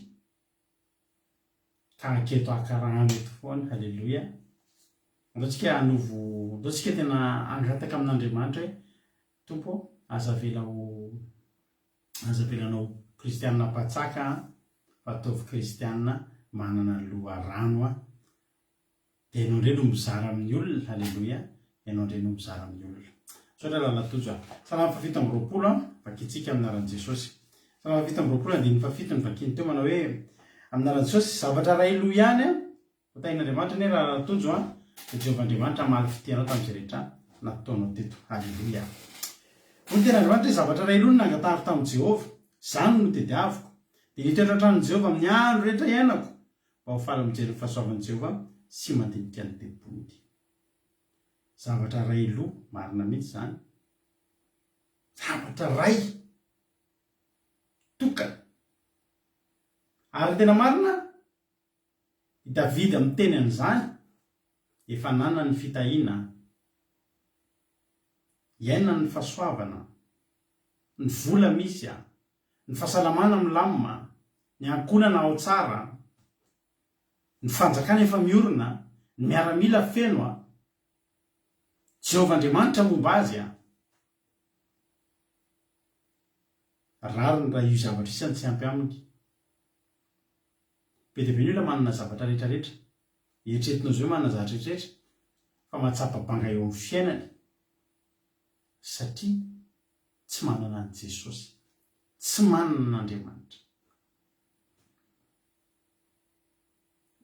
ka aketo akarahano eto foana halleloia andaotsika anovo andaotsika tena angataka amin'Andriamanitra hoe tompo aza velanao kristianina patsaka fa ataovy kristianina manana loha rano a de ianao ndray no mizara amin'ny olona. Alleloia, ianao ndray no mizara amin'ny olona. Sotra lalatojo a salama fafito amby roapolo a vakitsika aminaran'i Jesosy. Salama fafito amby roapolo andiny fafito ny vakiny teo manao hoe aminaran'i Jesosy zavatra ray loha ihany a hotain'Andriamanitra ne raha lalatojo a Jehovahandriamanitra maly fitianao tamin'izay rehetra nataonao teto. Alleloia. Ny tena Andriamanitra hoe zavatra ray loha no nangatahako tamin'i Jehova, zany no tediaviko. Dia nitoetra hatramin'i Jehova amin'ny andro rehetra iainako mba ho faly mijery ny fahasoavan'i Jehova sy mandinika ny tempony. Zavatra ray loha marina mihitsy zany. Zavatra ray tokana. Ary tena marina i Davidy amin'ny teny an'izany efa nanana ny fitahiana, iainana ny fahasoavana, ny vola misy a, ny fahasalamana milamina, ny ankonana ao tsara, ny fanjakana efa miorina, ny miaramila feno a. Jehovahandriamanitra momba azy a. Rariny raha io zavatra isany tsy ampy aminy. Be dia be ny olona manana zavatra rehetrarehetra. Eritreretinao zao hoe manana zavatra rehetrarehetra fa mahatsapa-banga eo amin'ny fiainany satria tsy manana an' Jesosy, tsy manana n'Andriamanitra.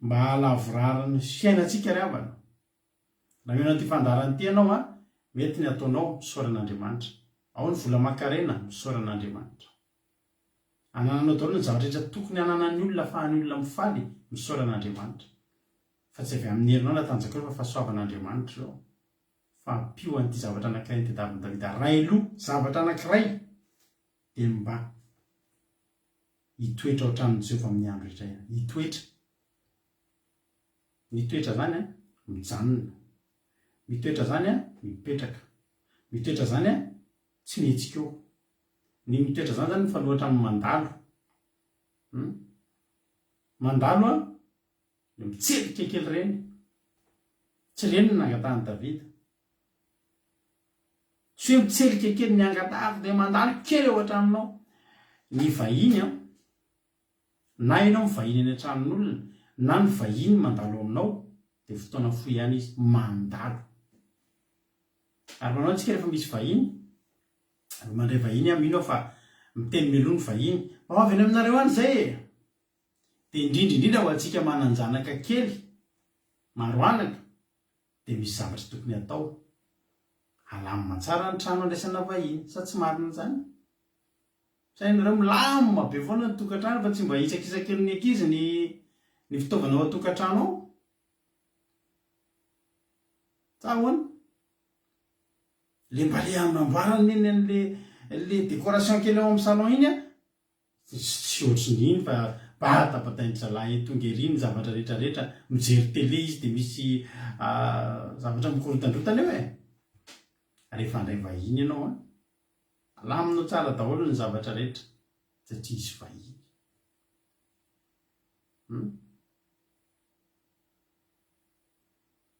Mba halavorarany fiainantsika ry havana. Raha mihena an'ity fandarany ity ianao a mety ny ataonao misaoran'Andriamanitra. Ao ny vola makarena misaoran'Andriamanitra. Anananao daholo ny zavatra rehetra tokony ananan'ny olona ahafahan'ny olona mifaly misaoran'Andriamanitra. Fa tsy avy amin'ny herinao natanjaka fa fahasoavan'Andriamanitra zao. Fa ampio an'ity zavatra anankiray ny tadiavin'i Davida. Ray loha zavatra anankiray dia mba hitoetra ao atramin'i Jehova amin'ny andro rehetra ihany. Hitoetra. Mitoetra zany a mijanona. Mitoetra zany a mipetraka. Mitoetra zany a tsy mihetsika eo. Ny mitoetra zany zany mifanohitra amin'ny mandalo. Mandalo a mitselika kely ireny. Tsy ireny no nangatahany Davida. Tsy hoe mitselika kely ny angatahako dia mandalo kely eo an-tranonao. Ny vahiny a na ianao mivahiny any an-tranon'olona na ny vahiny mandalo aminao dia fotoana fohy ihany izy mandalo. Ary manao antsika rehefa misy vahiny, mandray vahiny a mino fa miteny melony vahiny, ao avy any aminareo any zay e. Dia indrindra ho antsika mananjanaka kely, maroanaka, dia misy zavatra tokony atao. Alamina tsara ny trano andraisana vahiny, sa tsy marina zany? Sainareo milamina be foana ny tokantrano fa tsy mba hisakisakely ny ankizy ny fitaovana ao an-tokantrano ao. Sa ahoana? Le mba le amboarany iny an'le décoration kely ao amin'ny salon iny a, tsy ohatriny iny fa batabatain'ny zalahy tonga ery ny zavatra rehetrarehetra. Mijery télé izy dia misy zavatra mikorotandrotana eo e. Rehefa handray vahiny ianao a, alaminao tsara daholo ny zavatra rehetra satria izy vahiny.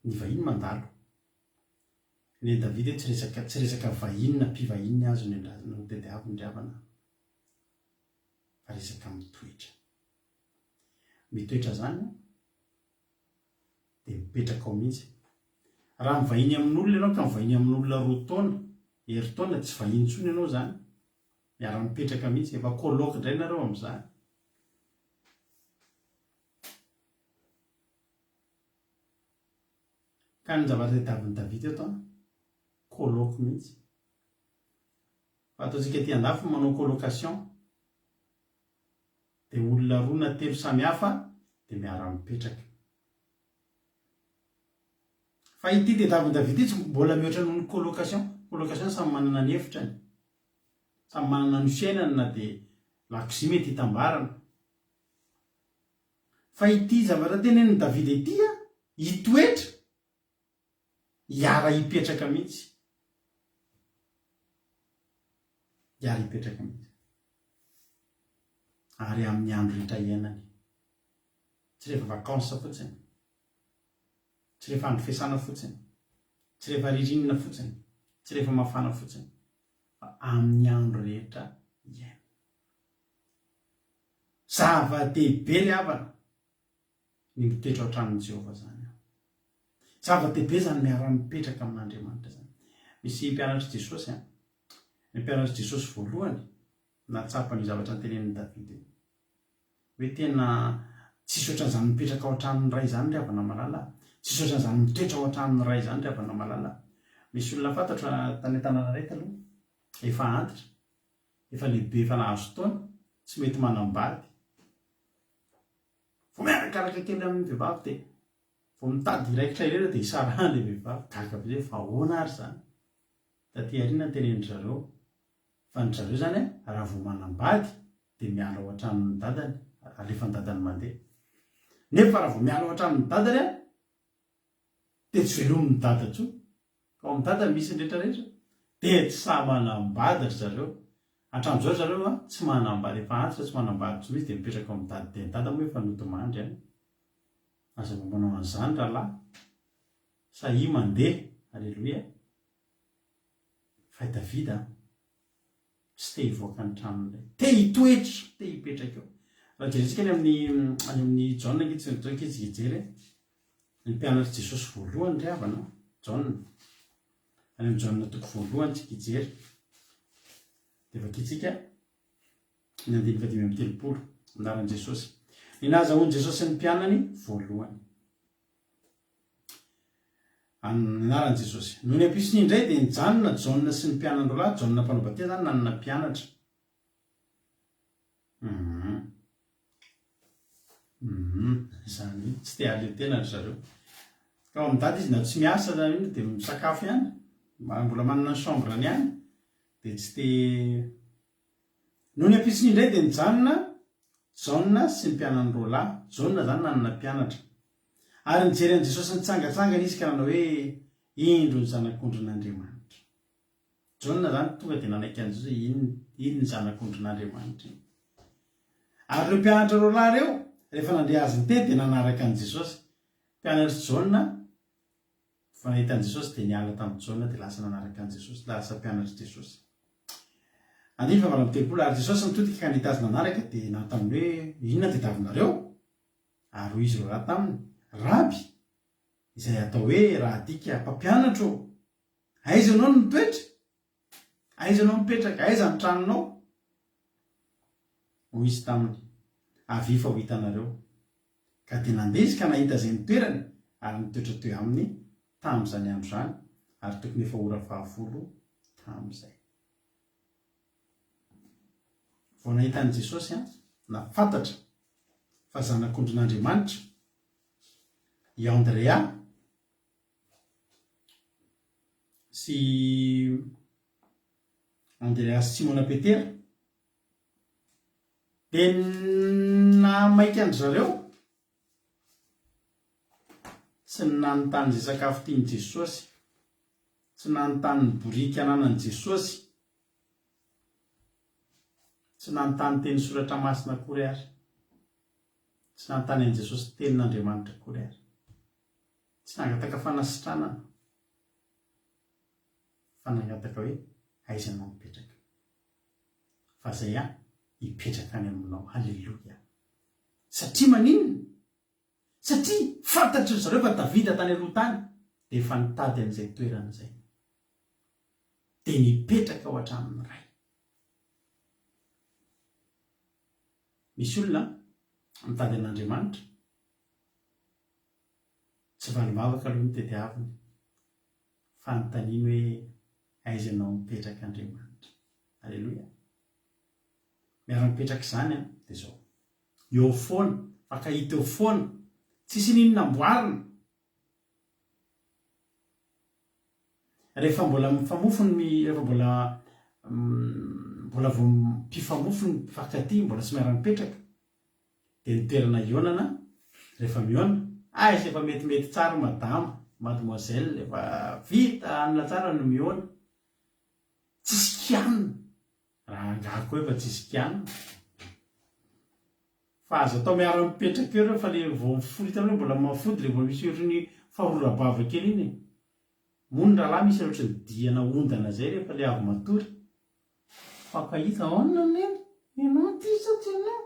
Ny vahiny mandalo. Ny Davida tsy resaka vahiny na mpivahiny azo no tediaviny ry havana. Fa resaka mitoetra. Mitoetra zany dia mipetraka ao mihitsy. Raha mivahiny amin'olona ianao ka mivahiny amin'olona 2 taona, herintaona tsy vahiny intsony ianao zany. Miara-mipetraka mihitsy, efa koloky indray nareo amin'izany. Ka ny zavatra tediavin'i Davida eto koloky mihitsy. Fa ataontsika aty andafy manao colocation. Dia olona 2 na 3 samihafa dia miara-mipetraka. Fa ity tediavin'i Davida ity tsy mbola mihoatra noho ny colocation. Colocation samy manana ny hefitrany. Samy manana ny fiainany na dia lakozia mety hitambarana. Fa ity zavatra tenenin'i Davida ity a, hitoetra, hiara hipetraka mihitsy. Hiara hipetraka mihitsy. Ary amin'ny andro rehetra iainany. Tsy rehefa vakansa fotsiny. Tsy rehefa andro fiasana fotsiny. Tsy rehefa ririnina fotsiny. Tsy rehefa mafana fotsiny. Fa amin'ny andro rehetra iainany. zava-dehibe le havana ny mitoetra ao tranon' Jehovah zany aho. Zava-dehibe zany miara-mipetraka amin'Andriamanitra zany. Misy mpianatra Jesosy ny mpianatra Jesosy voalohany natsapany zavatra nytenenin'ny Davida hoe tena tsisy ohatran'izany mipetraka ao an-tranony ray zany ry havana malala, tsisy ohatran'izany mitoetra ao an-tranony ray zany ry havana malala. Misy olona fantatra tany an-tanàna ray taloha efa antitra, efa lehibe, efa nahazo taona, tsy mety manambady, vo miarakaraka kely amin'ny vehivavy dia vo mitady iraikitra irera dia isarahan'ilay vehivavy gaga be fa ahoana ary zany. Taty aoriana ny tenenindry zareo fa ny zareo zany raha vo manambady dia miala ao an-tranon'ny dadany, alefa ny dadany mandeha. Nefa raha vo miala ao an-tranon'ny dadany dia tsy velomin'ny dada tsoa. Ka ao amin'ny dada misy ny rehetrarehetra dia tsy sa manambady ry zareo. Hatramin'izao zareo tsy manambady, efa antitra tsy manambady tsy misy dia mipetraka ao amin'ny dada. Dia ny dada moa efa notomandry any. Aza manao an'izany rahalahy sa i mandeha. Aleloia. Fa i Davida tsy te hivoaka ny tranon'ilay, te hitoetra, te hipetraka eo. Raha jerentsika any amin'ny Jaona ankizy jery ny mpianatra Jesosy voalohany ry havana Jaona. Any amin'ny Jaona toko voalohany tsika hijery dia vakitsika ny 5:30 anaran'i Jesosy. Ny nahazahoan'i Jesosy ny mpianany voalohany. Anaran'i Jesosy. Noho ny ampisony indray dia nijanona Jaona sy ny mpianany roa lahy. Jaona mpanao bateza zany nanana mpianatra. Zany tsy te hahaleo tena ry zareo. Ka ao amin'ny dada izy na tsy miasa zany iny dia misakafo ihany, mbola manana ny chambre-ny ihany dia tsy te. Noho ny ampisony indray dia nijanona Jaona sy ny mpianany roa lahy. Jaona zany nanana mpianatra. Ary nijery an'i Jesosy nitsangatsangana izy ka nanao hoe indro ny zanak'ondrin'Andriamanitra. Jaona zany tonga dia nanaiky an'i Jesosy iny ny zanak'ondrin'Andriamanitra. Ary ireo mpianatra roa lahy ireo rehefa nandre azy ny teny dia nanaraka an'i Jesosy. Mpianatra Jaona fa nahita an'i Jesosy dia niala tamin'i Jaona dia lasa nanaraka an'i Jesosy, lasa mpianatra Jesosy. 9:30 ary Jesosy nitodika ka nahita azy nanaraka dia nanontany hoe inona tadiavinareo? Ary hoy izy roa taminy, Raby, izay atao hoe raha adika mpampianatra, aiza ianao no mitoetra? Aiza ianao mipetraka? Aiza ny tranonao? Hoy izy taminy, avy fa ho hitanareo. Ka dia nandeha izy ka nahita izay nitoerany ary nitoetra teo aminy tamin'izany andro izany, ary tokony efa ora 10 tamin'izay. Vao nahitan'i Jesosy nafantatra fa zanak'ondrin'Andriamanitra i Andrea sy Simona Petera dia namaika andry zareo sy nanontany izay sakafo tian'i Jesosy, sy nanontany ny borika ananan'i Jesosy, tsy nanontany teny soratra masina akory ary, tsy nanontany an'i Jesosy tenin'Andriamanitra akory ary, tsy nangataka fanasitranana fa nangataka hoe aiza ianao mipetraka, fa izay hipetraka any aminao. Halleloia. Satria maninona? Satria fantatry ry zareo fa Davida tany aloha tany dia efa nitady an'izay toerana izay dia nipetraka ao an-tranony ray. Misy olona mitady an'Andriamanitra tsy valimavaka aloha ny tadiaviny fa notaniany hoe aiza ianao mipetraka Andriamanitra. Halleloia. Miara-mipetraka izany dia izao eo foana, fakahita eo foana, tsisy ninona amboarina. Rehefa mbola mifamofony, rehefa mbola vao mpifamofony mpifankatia, mbola tsy miara-mipetraka dia nitoerana ionana. Rehefa miona, aiza efa metimety tsara madama, mademoiselle, efa vita anona tsara no miona, tsisy kianina. Raha angako efa tsisy kianina fa azo atao miara-mipetraka eo ireo fa le vao mifoly hitanao mbola mafody, le vao misy ohatran'ny fahorabava kely iny. Moa ny rahalahy misy ohatran'ny diana ondana izay rehefa le avy matory. Fakahita ahoana neny? Ianao ty sa tsy ianao?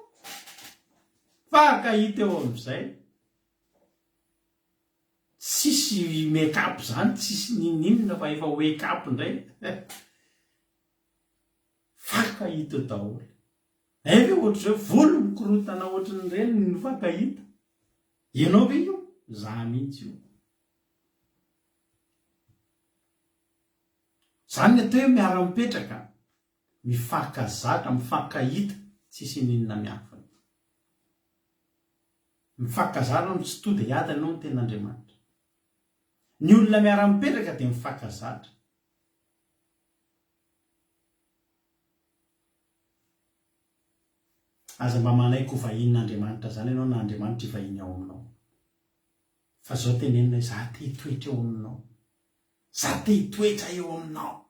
fakahita eo am'izay tsisy make-up zany, tsisy nininona fa efa wake-up ndray fakahita eo daholo. Eve ohatra zao volo mikorotana ohatrany reny ny fakahita. Ianao ve io? Za mihitsy io. Zany ny atao hoe miara mipetraka, mifankazatra, mifankahita, tsisy ninona miafina. Mifankazatra no tsy to dia hiady ianao ny ten'Andriamanitra. Ny olona miara mipetraka dia mifankazatra. Aza mba manaiky ho vahin'Andriamanitra zany ianao na Andriamanitra hivahiny ao aminao. Fa zao tenenina hoe za te hitoetra eo aminao. Za te hitoetra eo aminao.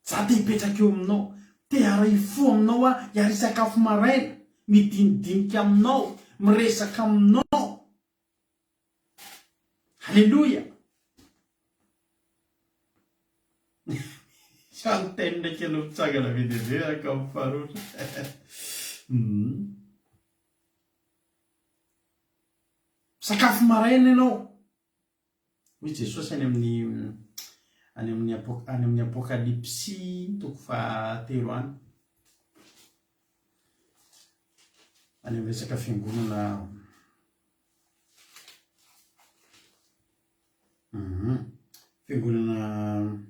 Za te hipetraka eo aminao. Te hiara hifo aminao aho, hiara hisakafo maraina, midinidinika aminao, miresaka aminao. Halleloja. Samy teny ndraiky anao fitsangana be dia be aka amin'ny faharoatra. Sakafo maraina ianao. Hoy Jesosy any amin'ny Apokalipsy toko fahatelo any. Any amin'ny resaka fiangonana fiangonana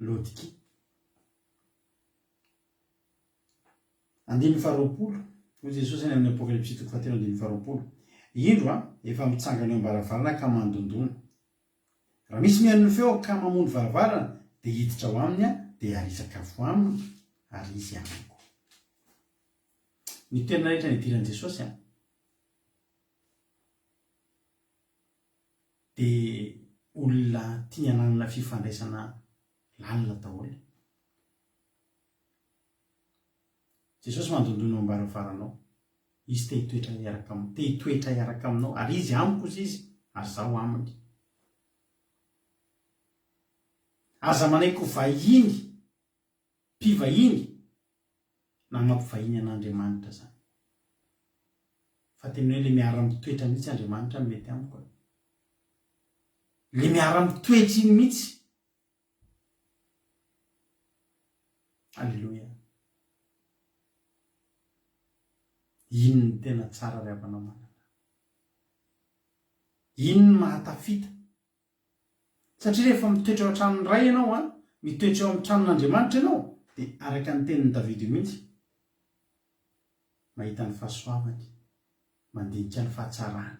Laodikia. 9:20. Hoy Jesosy any amin'ny Apokalipsy toko fahatelo 9:20. Indro efa mitsangana eo am-baravarana ka mandondona. Raha misy mihaino feo ka mamono varavarana dia hiditra ao aminy dia harisakafo aminy ary izy amiko. Ny tena rehetra ny idiran'i Jesosy dia olona tia hananana fifandraisana lalina daholo. Jesosy mandondona ao am-baravaranao. Izy te hitoetra hiaraka aminao ary izy amiko izy ary zaho aminy. Aza manaiky ho vahiny, mpivahiny na mampivahiny an'Andriamanitra zany. Fa tena hoe le miara mitoetra mihitsy Andriamanitra no mety amiko. Le miara mitoetra iny mihitsy. Halleloja. Iny ny tena tsara ry havanao manana. Iny ny mahatafita. Satria rehefa mitoetra ao an-tranony iray ianao mitoetra ao amin'ny tranon'Andriamanitra ianao, dia araka ny tenin'ny Davida mihitsy, mahita ny fahasoavany, mandinika ny fahatsarany.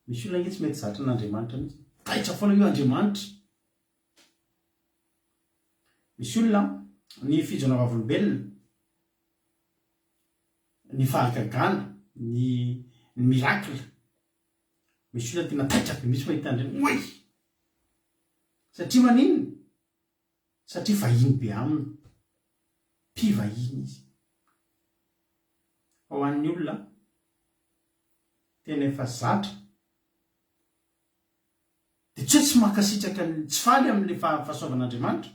Misy olona tsy mety zatra n'Andriamanitra mihitsy. Taitra foana io Andriamanitra. Misy olona ny fijona vavolombelona, ny fahagagana, ny miracle. Misy olona tena taitra be misy mahita andreny. Oy! Satria maninona? Satria vahiny be aminy. Mpivahiny izy. Ho an'ny olona tena efa zatra dia tsy mankasitraka tsy faly amin'ilay fahasoavan'Andriamanitra.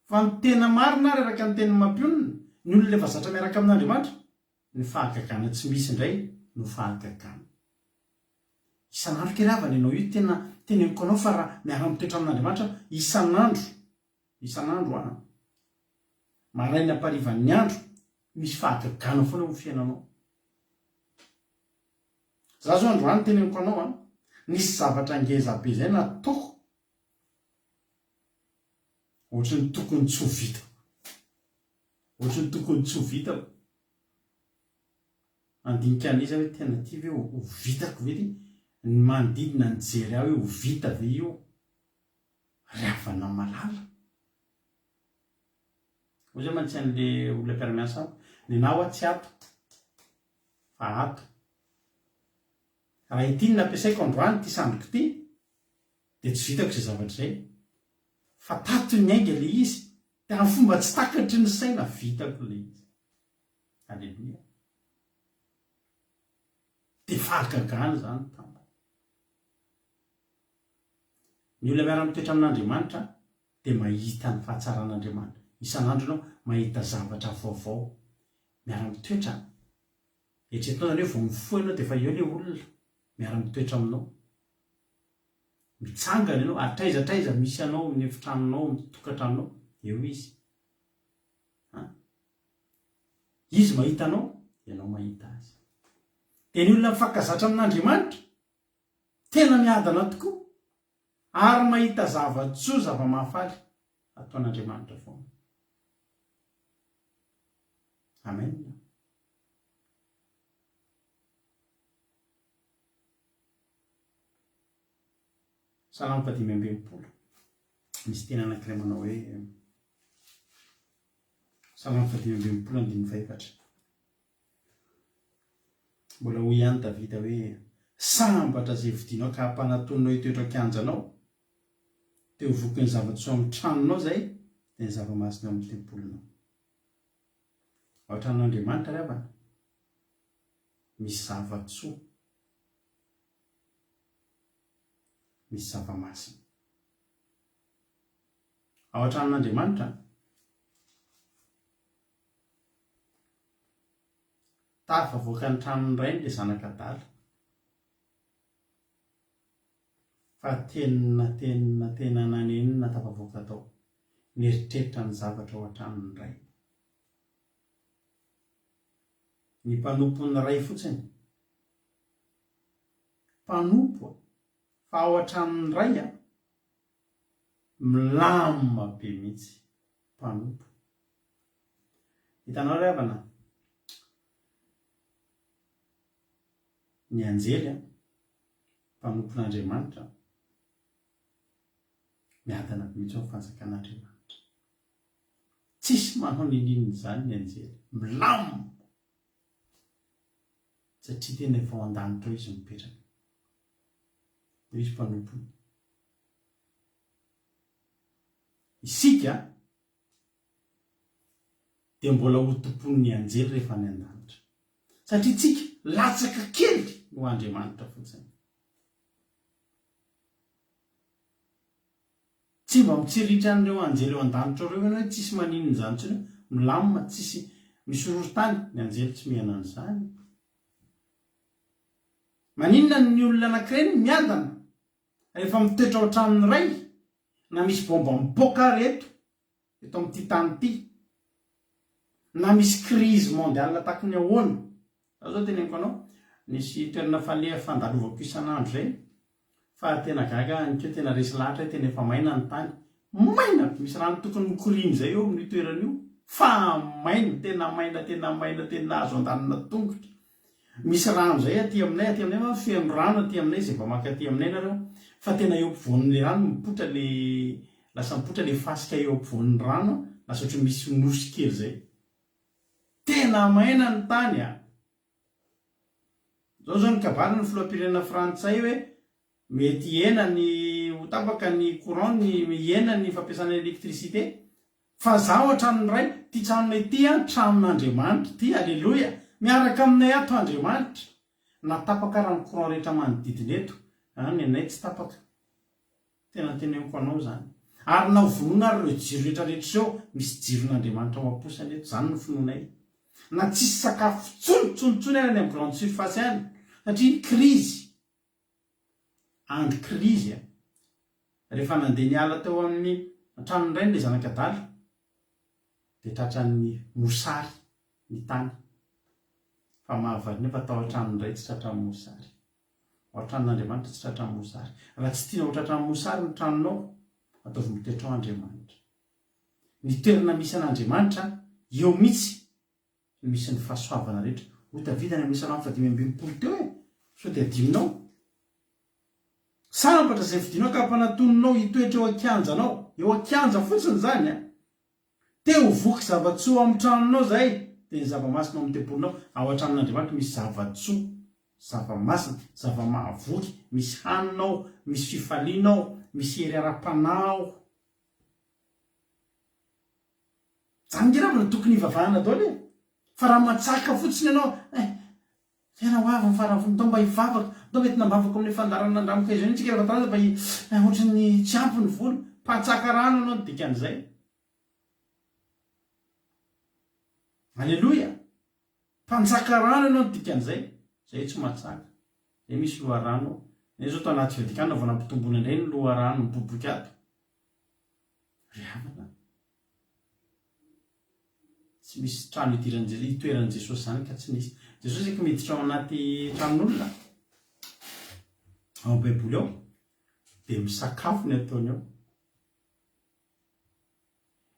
Fa ny tena marina ary araka ny tena mampionina, ny olona efa zatra miaraka amin'Andriamanitra, ny fahagagana tsy misy indray no fahagagana. Isan'andro keravana ianao io tena teneniko anao fa raha miara mitoetra amin'Andriamanitra isan'andro maraina am-parivan'ny andro misy fahagagana foana ho fiainanao. Za zao androany teneniko anao nisy zavatra ngeza be zay nataoko ohatrany tokony tsy ho vita. Ohatrany tokony tsy ho vita. Andinika an'izy hoe tena tia ve ho vitako ve ny manodidina ny jery aho hoe ho vita ve io? Ry havana malala. Hoy zay mantsy an'le olona mpiara-miasa ny nao tsy ato fa ato. Raha ity ny nampiasaiko androany ty sandriko ty dia tsy vitako izay zavatra izay. Fa tato ny ainga le izy dia amin'ny fomba tsy takatry ny saina vitako le izy. Halleluja. Dia fahagagana zany tamba. Ny olona miara mitoetra amin'Andriamanitra dia mahita ny fahatsaran'Andriamanitra. isan'andro ianao mahita zavatra vaovao miara-mitoetra. Eritreretinao zany hoe vao mifoha ianao dia efa eo ilay olona miara-mitoetra aminao, mitsangana ianao ary traizatraiza misy anao amin'ny efitranonao, amin'ny tokantranonao, eo izy. Izy mahita anao, ianao mahita azy. Dia ny olona mifankazatra amin'Andriamanitra tena miadana tokoa ary mahita zava-tsoa, zava-mahafaly ataon'Andriamanitra foana. Amen. Salamo 5:20. Misy tena anankiray manao hoe Salamo 5:20. Mbola hoy ihany Davida hoe sambatra izay vidinao ka hampanatonao hitoetra kianjanao, teo voky ny zava-tsoa amin'ny tranonao zay dia ny zava-masina amin'ny tempolinao. Ao tranon'Andriamanitra ravana misy zava-tsoa, misy zava-masina. Ao tranon'Andriamanitra tafavoaka ny tranony iray ilay zanak'Adala, fa tena nanenina tafavoaka tao nieritreritra ny zavatra ao an-tranony iray. Ny mpanompon'ny ray fotsiny, mpanompo fa ao an-tranony iray milamina be mihitsy mpanompo. Hitanao ry havana, ny anjely mpanompon'Andriamanitra miadana mihitsy ao fanjakan'Andriamanitra. Tsisy manao ninina zany ny anjely, milamina satria tena efa ao an-danitra ao izy mipetraka. Izy mpanompony. Isika dia mbola ho tompon'ny anjely rehefa ny an-danitra, satria tsika latsaka kely ho Andriamanitra fotsiny. Tsy mba mitsiritra an'ireo anjely eo an-danitra ireo ianao hoe tsisy maninona zany intsony, milamina, tsisy misorotany. Ny anjely tsy mihana an'izany. Maninona ny olona anankiray miadana rehefa mitoetra ao an-tranony iray, na misy bomba mipoaka reto eto amin'ity tany ity, na misy crise mondiale tahaka ny ahoana. Zao teneniko anao, nisy toerana fandalovako isan'andro zay, fa tena gaga nikeo tena resy lahatra, tena efa maina ny tany, maina, misy rano tokony mikoriny zay eo amin'ny toerana io, fa maina, tena azo andanina tongotra. Misy rano zay aty aminay ma feno rano aty aminay, zay mba maka aty aminay nareo, fa tena eo ampovoan'le rano mipotra lasa mipotra le fasika eo ampovoan'ny rano, lasa ohatry misy nosy kely zay. Tena maina ny tany Zao ny kabalina ny filoham-pirenena frantsay hoe mety hena ny ho tapaka ny courant, ny hena ny fampiasana elektricité. Fa zaho an-tranony iray, ty tranonay ty tranon'Andriamanitra ty, alleloia, miaraka aminay ato Andriamanitra. Natapaka raha ny courant rehetra manodidina eto, ny anay tsy tapaka. Tena teneniko anao zany. Ary na vonoina ary ireo jiro rehetrarehetra zao, misy jiron'Andriamanitra ao am-posany eto, zany ny finoanay. Na tsisy sakafo tsontsontsony any amin'ny grande surface any, satria crise, andro crise. Rehefa nandeha niala teo amin'ny tranony iray ilay zanak'Adala, dia tratran'ny mosary ny tany. Fa mahavariana fa tao an-tranony iray tsy tratran'ny mosary. Ao an-tranon'Andriamanitra tsy tratran'ny mosary. Raha tsy tianao ho tratran'ny mosary ny tranonao, ataovy mitoetra ao Andriamanitra. Ny toerana misy an'Andriamanitra, eo mihitsy misy ny fahasoavana rehetra. Hoy Davida ny amin'ny Salamo 5:20 teo sao dia adiminao. Sambatra izay vidinao ka hampanatononao hitoetra eo an-kianjanao, eo an-kianja fotsiny zany teo voky zava-tsoa amin'ny tranonao zay, dia ny zava-masina amin'ny tempolinao. Ao an-tranon'Andriamanitra misy zava-tsoa, zava-masina, zava-mahavoky, misy haninao, misy fifalianao, misy hery ara-panao. Zany ngiravana tokony hivavahana daholo. Fa raha matsaka fotsiny ianao, tena ho avy ny faravony, ndao mba hivavaka, ndao mety nambavako amin'ny fandarana andramoka izy tsika rehefa taraza mba ohatry ny tsy ampy ny volo, patsaka rano ianao ny dikan'izay. alleloia mpanjaka rano ianao ny dikan'izay zay tsy mahatsaka zay misy loharano ne zao to anaty vedikana vao nampitombona indray ny loharano miboboky ato riavana tsy misy trano itoeran' Jesosy zany ka tsy misy Jesosy eky miditra ao anaty tranon'olona ao baiboly ao de misakafo ny ataony ao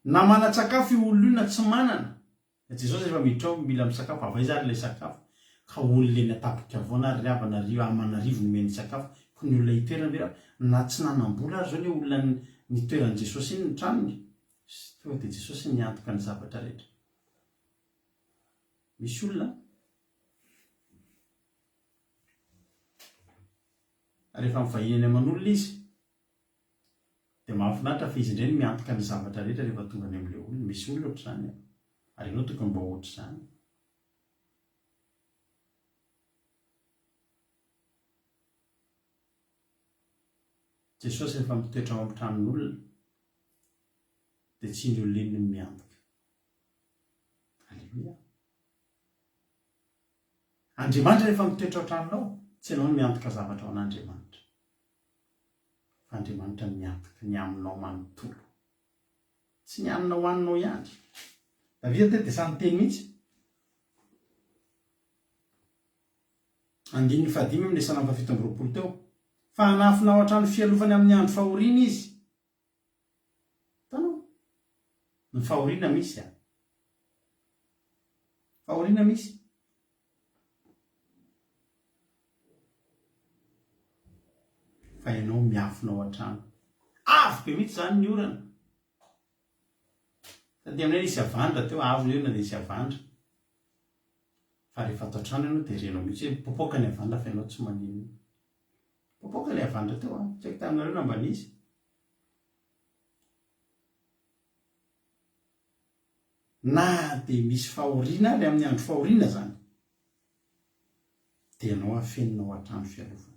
na mana-tsakafo io olona io na tsy manana Jesosy efa miditra ao mila misakafo avaizary ilay sakafo ka olona eny atapoka avao na riavana amanarivo ny meny sakafo ko ny olona itoerana be na tsy nanam-bola ary zao ny olona nitoeran'i Jesosy iny ny tranony tonga de Jesosy niantoka ny zavatra rehetra misy olona rehefa mivahiny aman'olona izy de mahafinaritra fa izy indray ny miantoka ny zavatra rehetra rehefa tonga any amin'ilay olona misy olona ohatr' zany ary ianao tokony mba ohatr' zany Jesosy rehefa mitoetra ao amin'ny tranon'olona de tsy indry olona iny miantoka alleluia Andriamanitra rehefa mitoetra ao tranonao tsy ianao ny miantoka zavatra ao an'Andriamanitra fa Andriamanitra miantoka ny aminao manontolo tsy ny aminao hoaninao ihany Davida de samy teny mihitsy andininy fahadimy amin'ny sanam fafito amby roapolo teo fa hanafinao hatrano fialovany amin'ny andro fahoriana izy hitanao ny fahoriana misy fahoriana misy fa ianao miafinao hatrano avo be mihitsy zany ny orana sady aminay nisy avandra teo avo ny orana de nisy avandra fa rehefa atao trano ianao de renao mihitsy hoe popoka ny avandra fa ianao tsy manino popoka ny avandra teo tsy haiko taminareo namba nisy na de misy fahoriana ary amin'ny andro fahoriana zany de ianao afeninao hatrano fialovana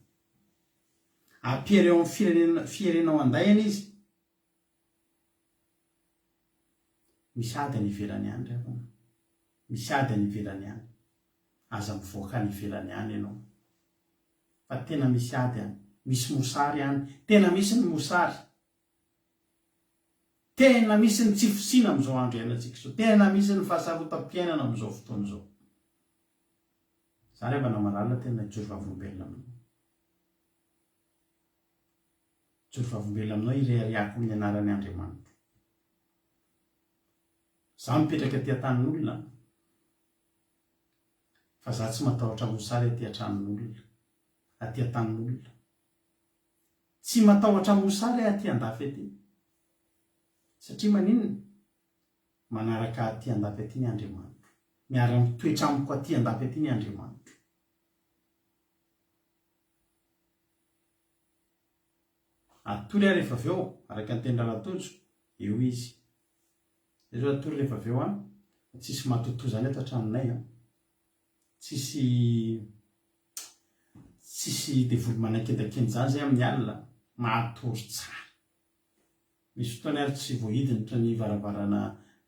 ampiary eo amin'ny firenao andayana izy misy ady any ivelany any rehefa misy ady any ivelany any aza mivoaka any ivelany any ianao fa tena misy ady any misy mosary any tena misy ny mosary tena misy ny tsy fisiana amin'izao andro iainantsika zao tena misy ny fahasarotam-piainana amin'izao fotoana izao za rehefa namalala tena hijory vavolombelona aminao hijory vavolombelona aminao ireariako amin'ny anarany Andriamanitra za mipetraka aty an-tanin'olona fa za tsy matahotra mosary aty an-tranon'olona aty an-tanin'olona tsy matahotra mosary aty an-dafy aty satria maninona manaraka aty an-dafy aty ny Andriamanitra miara-mitoetra amiko aty an-dafy aty ny Andriamanitra atory aho rehefa avy eo araka ny teny Ralatotso eo izy zay atory rehefa avy eo tsisy matoto zany eto an-tranonay tsisy devoly manan-kedakeny zany zay amin'ny alina mahatory tsara misy fotoana ary tsy voahidinitra ny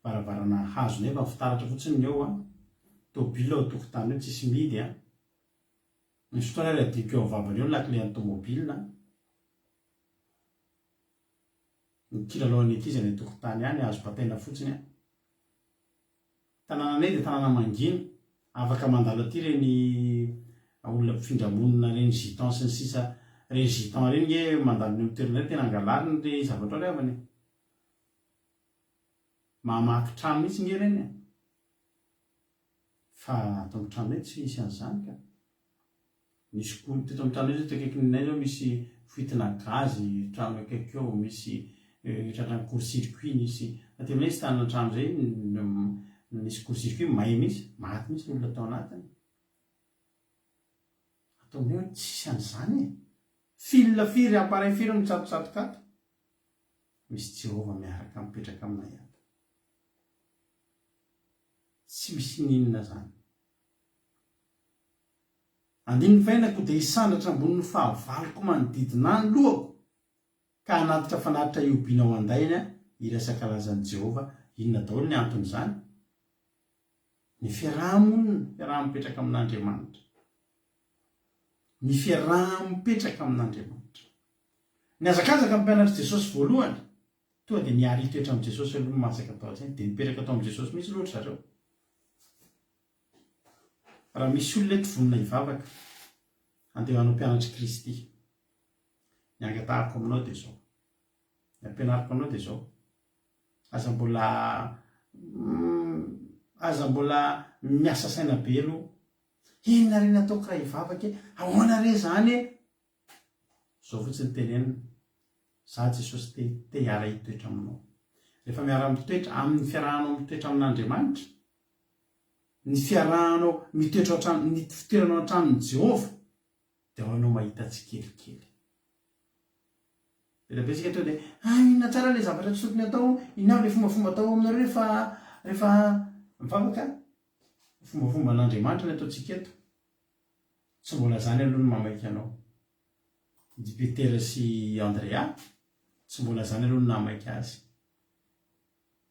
varavarana hazo nefa fitaratra fotsiny ny eo tôbila ao tokotany eo tsisy midy misy fotoana ary adiko eo vavany eo ny lakile tômôbilina ny kilalaon'ny ankizy any tokotany any azo bataina fotsiny tanànanay de tanàna mangina afaka mandalo aty reny olona mpifindra-monina reny gitan sy ny sisa reny gitan reny nge mandalo ny toerana tena angalariny re zavatra revany mamaky trano mihitsy nge reny fa ato amin'ny tranonay tsy misy an'izany ka misy koa teto amin'ny trano zao tekaikinay zao misy fitina gazy trano akaiky eo misy tratrano court-circuit misy aty aminay sy tanana trano zay misy court-circuit may misy maty misy olona atao anatiny atao aminay tsisy an'izany fila firy appareil firy mitsatotsatokato misy Jehova miaraka mipetraka aminay ato tsy misy ninona zany andininy fainako de hisandratra amboniny fahavaloko manodidina ny lohako ka anatitra fanatitra iobinao andaina irasa-kalazan'i Jehova inona daholo ny antony zany ny fiarahamonina fiaraha-mipetraka amin'Andriamanitra, ny fiaraha-mipetraka amin'Andriamanitra. Ny azakazaka mpianatra Jesosy voalohany tonga dia niary hitoetra amin'ny Jesosy aloha masaka atao azy dia nipetraka atao amin'ny Jesosy misy loatra zareo. Raha misy olona eto vonona hivavaka andeha hanao mpianatry Kristy, ny angatahako aminao dia zao, ny ampianariko anao dia zao, aza mbola miasa saina be aloha, inona re nataoko raha hivavaka ahoana re zany zao fotsiny tenenina, za Jesosy te hiara hitoetra aminao. Rehefa miara mitoetra amin'ny fiarahanao mitoetra amin'Andriamanitra, ny fiarahanao mitoetra ny fitoeranao an-tranon'i Jehova dia ao anao mahita tsikelikely. Betsika to dia inona tsara le zavatra tsotony atao, inona le fombafomba atao aminareo rehefa mivavaka, fombafomba an'Andriamanitra ny ataontsika eto. Tsy mbola zany aloha ny mamaika anao. Petera sy Andrea tsy mbola zany aloha ny namaika azy.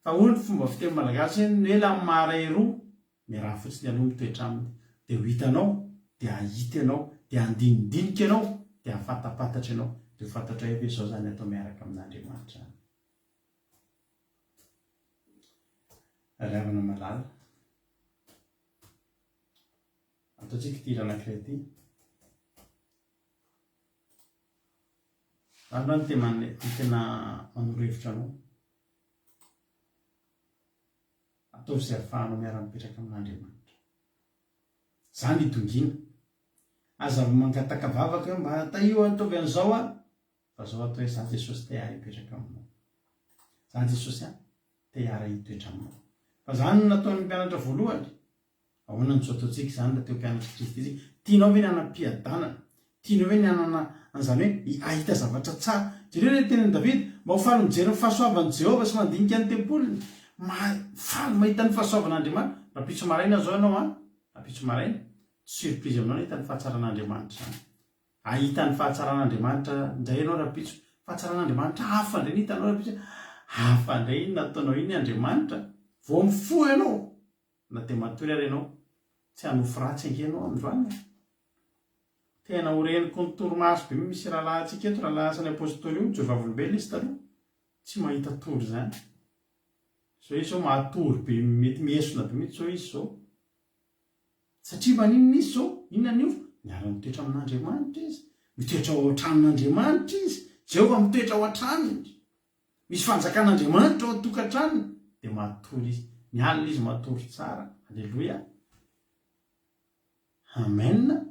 Fa hoy ny fomba fiteny malagasy hoe la maray roa miaraha fotsiny aloha mitoetra aminy, dia ho hitanao, dia ahita ianao, dia andinidinika ianao, dia afatapatatra ianao, dia ho fantatra hoe zao zany atao miaraka amin'Andriamanitra. Ravana malala ataontsika ity ranak'iray ity. Andro ny tena manoro-hevitra anao, ataovy izay ahafahanao miara-mipetraka amin'Andriamanitra. Zany hitongina. Aza mangataka vavaka mba ataio ataovy an'izao fa zao atao hoe za Jesosy te hiara hipetraka aminao, za Jesosy te hiara hitoetra aminao. Fa zany nataon'ny mpianatra voalohany. Ahoana ny zao ataontsika zany nateo mpianatra Kristy. Tianao hoe ny anam-piadanana, tianao hoe ny anana an'izany hoe ahita zavatra tsara. Jereo le tenen'i David, mba ho faly mijery ny fahasoavan'i Jehova sy mandinika ny tempoliny, faly mahita ny fahasoavan'Andriamanitra. Rapitso maraina zao ianao rapitso maraina, surprise aminao ahita ny fahatsaran'Andriamanitra zany. Ahita ny fahatsaran'Andriamanitra indray ianao rapitso, fahatsaran'Andriamanitra hafa indray ny hitanao rapitso, hafa indray nataonao iny Andriamanitra. Vao mifo ianao na dia matory ary ianao, tsy hanofo ratsy ange ianao androany. Tena horeniko ny torimaso be misy rahalahintsika eto, rahalahy asany apôstôly io, Jehova-olombelona izy taloha, tsy mahita tory zany. Zao izy zao mahatory be, mety miesona be mihitsy zao izy zao. Satria maninona izy zao, inona nio? Miara mitoetra amin'Andriamanitra izy, mitoetra ao an-tranon'Andriamanitra izy, Jehova mitoetra ao an-tranony, misy fanjakan'Andriamanitra ao an-tokantranony, dia matory izy, mialina izy matory tsara. Alleloia, amen.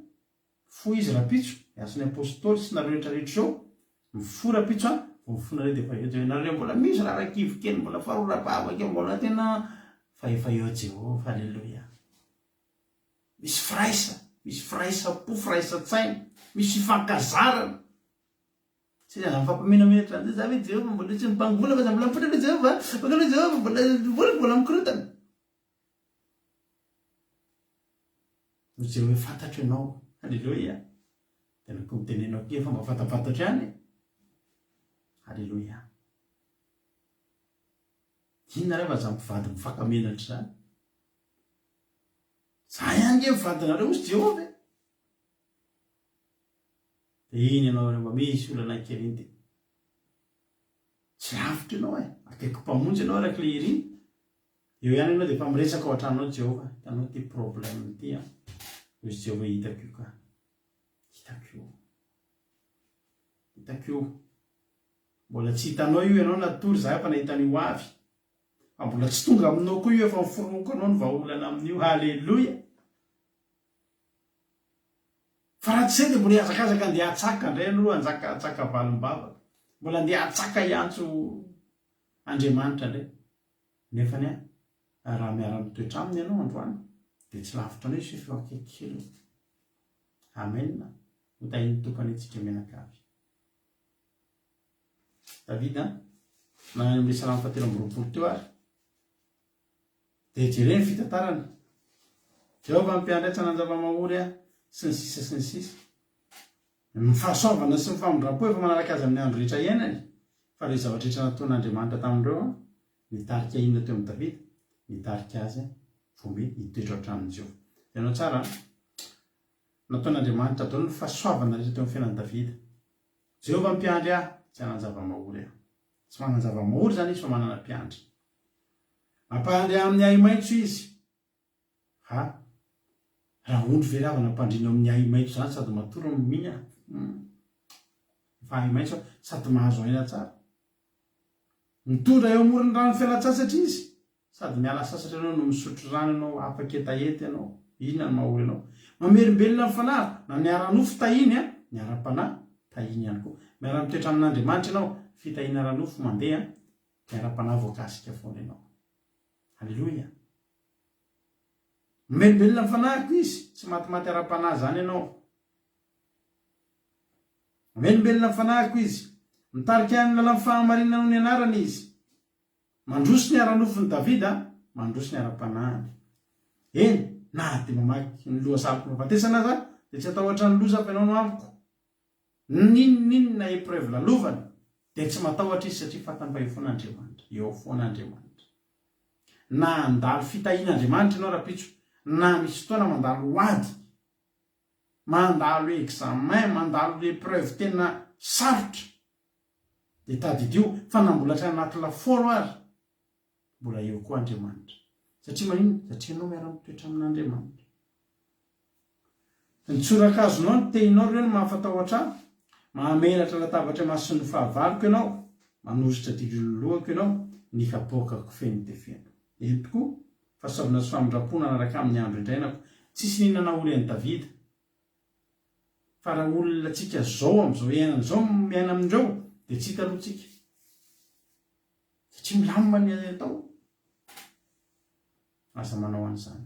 Fo izy rapitso, asany apôstôly sy nareo rehetrarehetra zao, mifo rapitso mifona dia efa eo nareo mbola misy raha rakivokely, mbola farora-bavaka, mbola tena fa efa eo Jehova. Alleloia. Misy firaisa-po, firaisa-tsaina, misy fifankazarana. Tsy aza mifampamenamenatra an'izay za hoe Jehova mbola tsy mimpangola fa za mbola mipetraka Jehova, fakaloha Jehova mbola mikorotana. Jehova fantatro ianao. Alleloia. Tena koa mitenenao ke fa mba fantapantatra ihany. Alleloia. Inona rehefa za mivady mifankamenatra zany? Za ihany ke mivadinareo ozy Jehova. Dia iny ianao rehefa misy olana kely iny dia tsy lavitra ianao akaiky mpamonjy ianao araka le iriny. Eo ihany ianao dia efa miresaka ao an-tranonao Jehova. Hitanao ty problème ty ozy Jehova hitako io ka. Hitako io. Mbola tsy hitanao io ianao natory za efa nahita an'io avy. Fa mbola tsy tonga aminao koa io efa miforoko anao ny vahaolana amin'io. Halleloia. Fa raha tsy izay dia mbola hiazakazaka andeha hatsaka indray aloha, hatsaka valim-bavaka. Mbola andeha hatsaka hiantso Andriamanitra indray. Nefa raha miara mitoetra aminy ianao androany dia tsy lavitra anao izy fa eo akaiky kely. Amen. Hotahiny tokany antsika mianakavy. David nanao amin'ny Salamo 120 teo ary. Dia jereny fitantarana. Jehova mpiandraitsana ny zava-mahory sy ny sisa sy ny sisa. Ny fahasoavana sy ny famondrapo efa manaraka azy amin'ny andro rehetra iainany. Fa ilay zavatra rehetra nataon'Andriamanitra tamindreo nitarika inona teo amin'ny David? Nitarika azy vombe hitoetra hatramin'izio. Ianao tsara nataon'Andriamanitra atao ny fahasoavana rehetra teo amin'ny fiainan'i Davida. Jehovah mpiandry ahy, tsy hanan-java-mahory aho. Tsy manan-java-mahory zany izy fa manana mpiandry. Mampandry ahy amin'ny ahi maitso izy. Raha ondry veravana mpandrina amin'ny ahi maitso zany sady matoro mihina. Fa ahi maitso sady mahazo aina tsara. Mitondra eo amoron'ny rano fialan-tsasatra izy. Sady miala sasatra ianao no misotro rano ianao, apaketaeta ianao. Inona no mahory ianao? Mamelombelona ny fanahy, na miara-nofo tahiny miara-panahy tahiny ihany koa. Miara-mitoetra amin'Andriamanitra ianao, fitahina ara-nofo mandeha, miara-panahy voakasika foana ianao. Halleloia. Mamelombelona ny fanahiko izy, tsy matimaty ara-panahy zany ianao. Mamelombelona ny fanahiko izy, mitarika amin'ny lalan'ny fahamarinana noho ny anarany izy. Mandroso ny ara-nofony Davida, mandroso ny ara-panahiny. Eny, na dia mamaky ny lohasaloko mampatesana zany, dia tsy atahotra ny loza fa ianao no amiko. Ninona épreuve lalovany, dia tsy matahotra izy satria fantany fa eo foan'Andriamanitra. Eo foan'Andriamanitra. Na handalo fitahian'Andriamanitra ianao rapitso, na misy fotoana mandalo hoady, mandalo examen, mandalo épreuve tena sarotra, dia tadidio fa nambolatra anaty laforo ary, mbola eo koa Andriamanitra. Satria manino? Satria ianao miara-mitoetra amin'Andriamanitra. Ny tsoran-kazonao ny tehinao ireo no mahafatahotra ahy, mahamelatra latabatra mason'ny fahavariko ianao, manositra dilololohako ianao, ny kapoakako feno dia feno. Eto koa fahasoavana sy famindrapona anaraka amin'ny andro indrainako. Tsisy ninana oly an'i Davida. Fa raha olona tsika zao amin'izao iainana zao miaina amindreo, dia tsy hita aloha tsika. Satria milamina ny atao. Aza manao an'izany.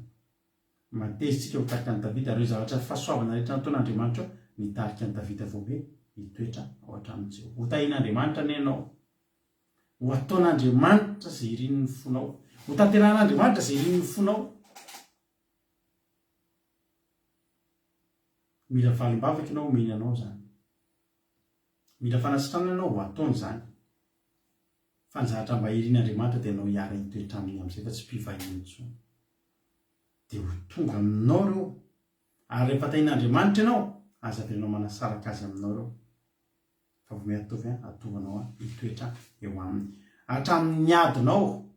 Matezitsika ho tarika an'i Davida, ireo zavatra fahasoavana rehetra nataon'Andriamanitra nitarika an'i Davida vao hoe hitoetra ao hatramin'izao. Ho tahian'Andriamanitra ny ianao. Ho ataon'Andriamanitra izay irin'ny fonao. Ho tanterahan'Andriamanitra izay irin'ny fonao. Mila valim-bavaka ianao omeny anao zany. Mila fanasitrana ianao ho ataony zany. Fanjahatra mba irin'Andriamanitra dia ianao hiara hitoetra aminy amin'izay fa tsy mpivahiny intsony. Dia ho tonga aminao ireo. Ary rehefa tahian'Andriamanitra ianao, aza velanao manasaraka azy aminao ireo. Fa vao miatovy atovanao hitoetra eo aminy. Hatramin'ny adinao,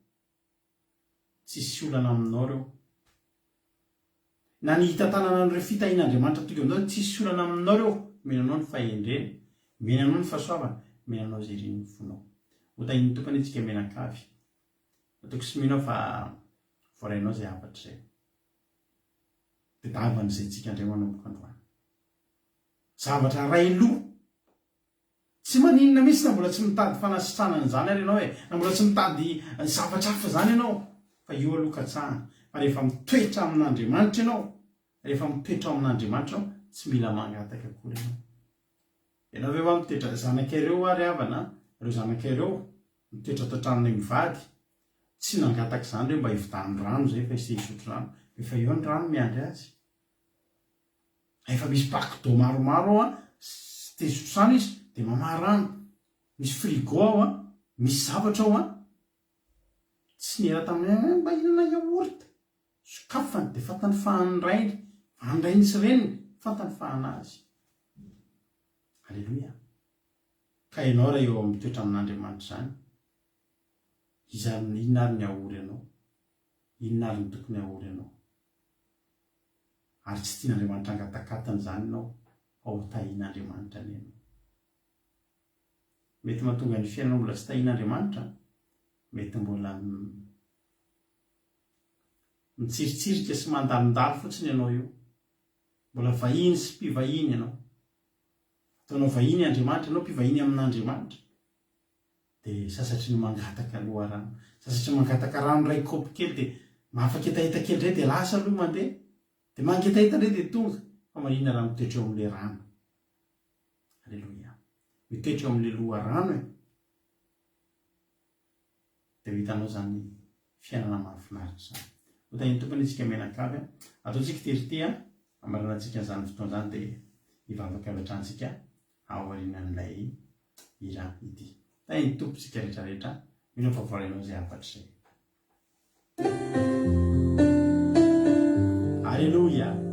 tsisy olana aminao ireo. Na ny hitantanana an'ireo fitahian'Andriamanitra tonga aminao, tsisy olana aminao ireo. Menanao ny fahendreny, menanao ny fahasoavana, menanao izay irin'ny fonao. Ho tahin'ny tompony itsika menan-kavy. Ataoko sy minao fa voarainao izay hafatra izay. Dia davana izay tsika indray manomboka androany. Zavatra ray loha. Tsy maninona mihitsy na mbola tsy mitady fanasitranana izany ary ianao na mbola tsy mitady zavatra hafa izany ianao. Fa io aloha katsahana. Fa rehefa mitoetra amin'Andriamanitra ianao, rehefa mitoetra amin'Andriamanitra ianao, tsy mila mangataka akory ianao. Ianao ve va mitoetra zanak'ireo ary havana? Ireo zanak'ireo mitoetra ato an-tranonay mivady, tsy nangataka izany hoe mba hividan'ny rano izay fa isay hisotro rano. Efa eo ny rano miandry azy. Efa misy pakidô maromaro ao sy te hisotro rano izy dia mamaha rano. Misy frigo ao misy zavatra ao tsy nera tamin'ny mba hinana yaourt. Sokafany dia fantany fahany rainy, andrainy sy reniny, fantany fahana azy. Halleluia. Ka ianao raha eo amin'ny toetra amin'Andriamanitra izany, izany inona ary ny ahory ianao, inona ary ny tokony ahory ianao. Ary tsy tian'Andriamanitra angatakatany izany ianao, ao tahian'Andriamanitra ny ianao. Mety mahatonga ny fiainanao mbola tsy tahian'Andriamanitra, mety mbola mitsiritsirika sy mandalindalo fotsiny ianao io. Mbola vahiny sy mpivahiny ianao. Ataonao vahiny Andriamanitra ianao, mpivahiny amin'Andriamanitra. Dia sasatry ny mangataka loharano, sasatry ny mangataka rano ray kaopy kely dia mahafaketaeta kely indray dia lasa aloha mandeha. Dia mangetaeta indray dia tonga. Fa marina raha mitoetra eo amin'ilay rano. Halleluia. Mitoetra eo amin'ilay loharano e. Dia ho hitanao zany fiainana mahafinaritra izany. Ho tahin'ny tompony itsika menan-kavy, ataontsika terity amaranana antsika an'izany fotoana izany dia hivavaka avy hatranintsika ao aorianan'ilay hira ity. Tahin'ny tompo isika rehetrarehetra, mino fa voarainao izay hafatra izay. Alleluia.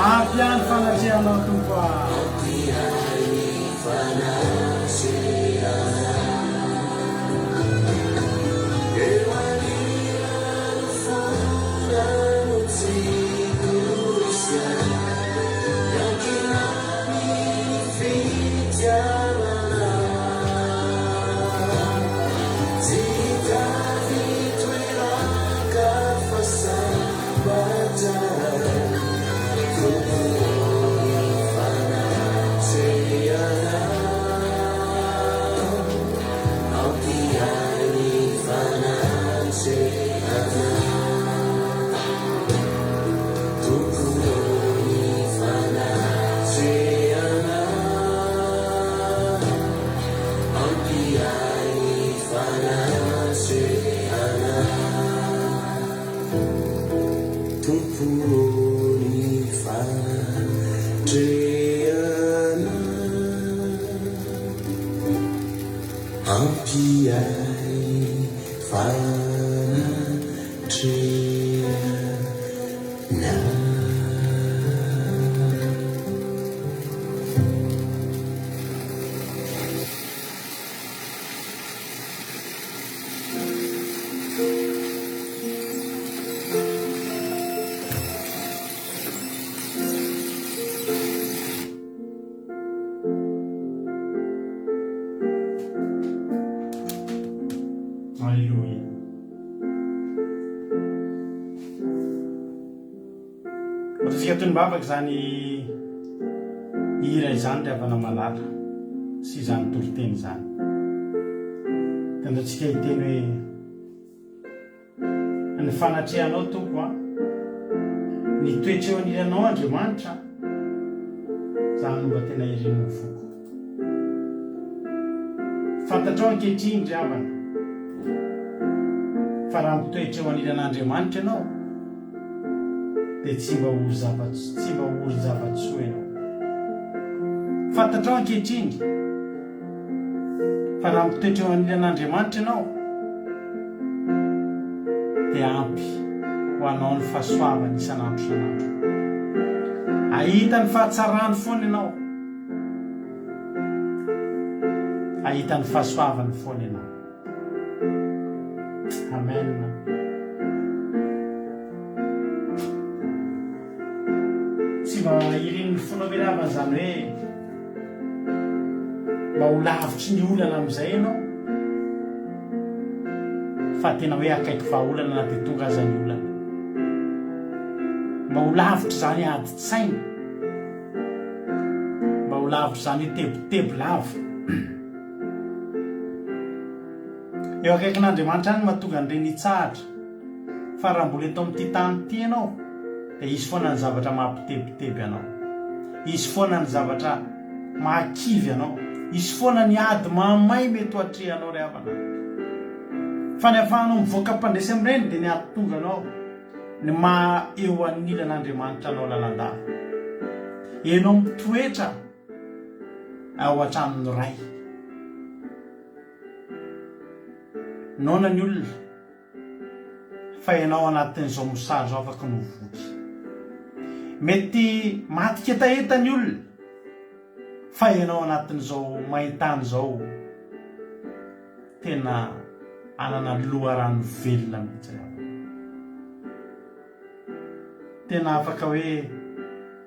Apian fanajianao Tumpa. Alleluia. Ohatsika toy ny bavaka zany hira izany ry havana malala sy izany toloteny zany. Tandatsika hiteny hoe ny fanatrehanao tompo a, ny toetreo aniranao Andriamanitra, zany no mba tena iren'ny foko. Fantatrao ankehitriny ry havana fa raha mitoetreo aniran'Andriamanitra ianao dia tsy mba ory zavatsoa ianao. Fantatrao ankehitriny fa raha mitoetreo aniran'Andriamanitra ianao dia ampy ho anao ny fahasoavany isan'andro isan'andro. Ahita ny fahatsarany foana ianao, ahita ny fahasoavany foana ianao. Amen. Tsy mba iren'ny fonao miravana zany hoe mba ho lavitry ny olana amin'izay ianao, fa tena hoe akaiky vahaolana na dia tonga aza ny olana. Mba ho lavitry zany adi-tsaina, mba ho lavitry zany tebotebo lava eo akaikin'Andriamanitra any mahatonga an'ireny hitsahatra. Fa raha mbola eto amin'ity tany ity ianao dia isy foana ny zavatra mampiteboteby anao, isy foana ny zavatra mahakivy anao, isy foana ny ady mahamay mety ho atrehanao ry havana. Fa ny ahafahanao mivoaka mpandresy amin'ireny dia ny ady tonga anao ny maha eo an'ilan'Andriamanitra anao lalandava. Ianao mitoetra ao an-tranon'ny ray. Nona ny olona fa ianao anatin'izao mosary zao afaka novoky. Mety matika etaeta ny olona fa ianao anatin'izao mahitany zao tena anana loharano velona mihitsy. Tena afaka hoe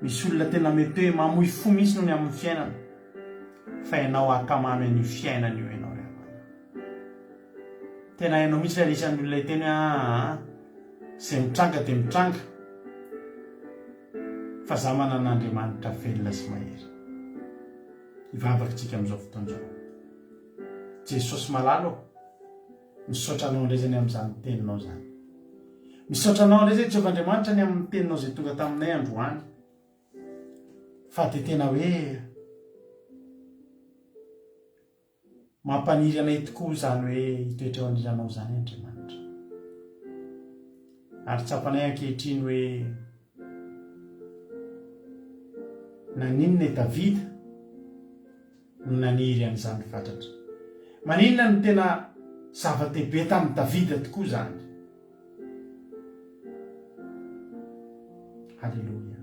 misy olona tena mety hoe mamoy fo mihitsy noho ny amin'ny fiainana, fa ianao akamamy an'io fiainana io ianao. Tena ianao mihitsy ilay isan'ny olona hiteny izay mitranga dia mitranga, fa za manan'Andriamanitra velona sy mahery. Ivavakitsika amin'izao fotoan'izao. Jesosy malalo, misaotra anao indray zany amin'izany teninao zany. Misaotra anao indray zay Jehovahandriamanitra ny amin'ny teninao izay tonga taminay androany. Fa dia tena hoe mampaniry anay tokoa zany hoe hitoetra eo aniranao zany Andriamanitra. Ary tsapanay ankehitriny hoe naninona i Davida no naniry an'izany fatratra. Maninona no tena zava-dehibe tamin'i Davida tokoa zany. Halleluja.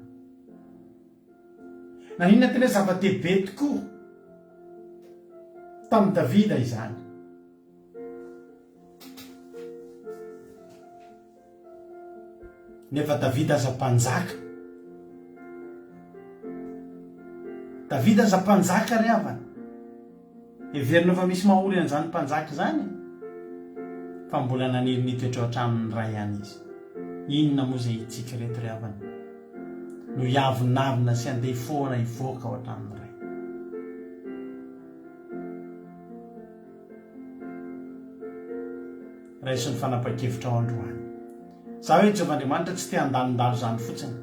Naninona tena zava-dehibe tokoa tamin'i Davida izany. nefa Davida aza mpanjaka. Davida aza mpanjaka ry havana. Everina fa misy mahory an'izany mpanjaka zany, fa mbola naniry nitoetra ao an-tranony ray ihany izy. Inona moa zay itsika reto ry havana no hiavonavina sy andeha foana hivoaka ao an-tranony ray. Raisy ny fanapa-kevitra ao androany. Za hoe Jehovahandriamanitra tsy te handalondalo zany fotsiny,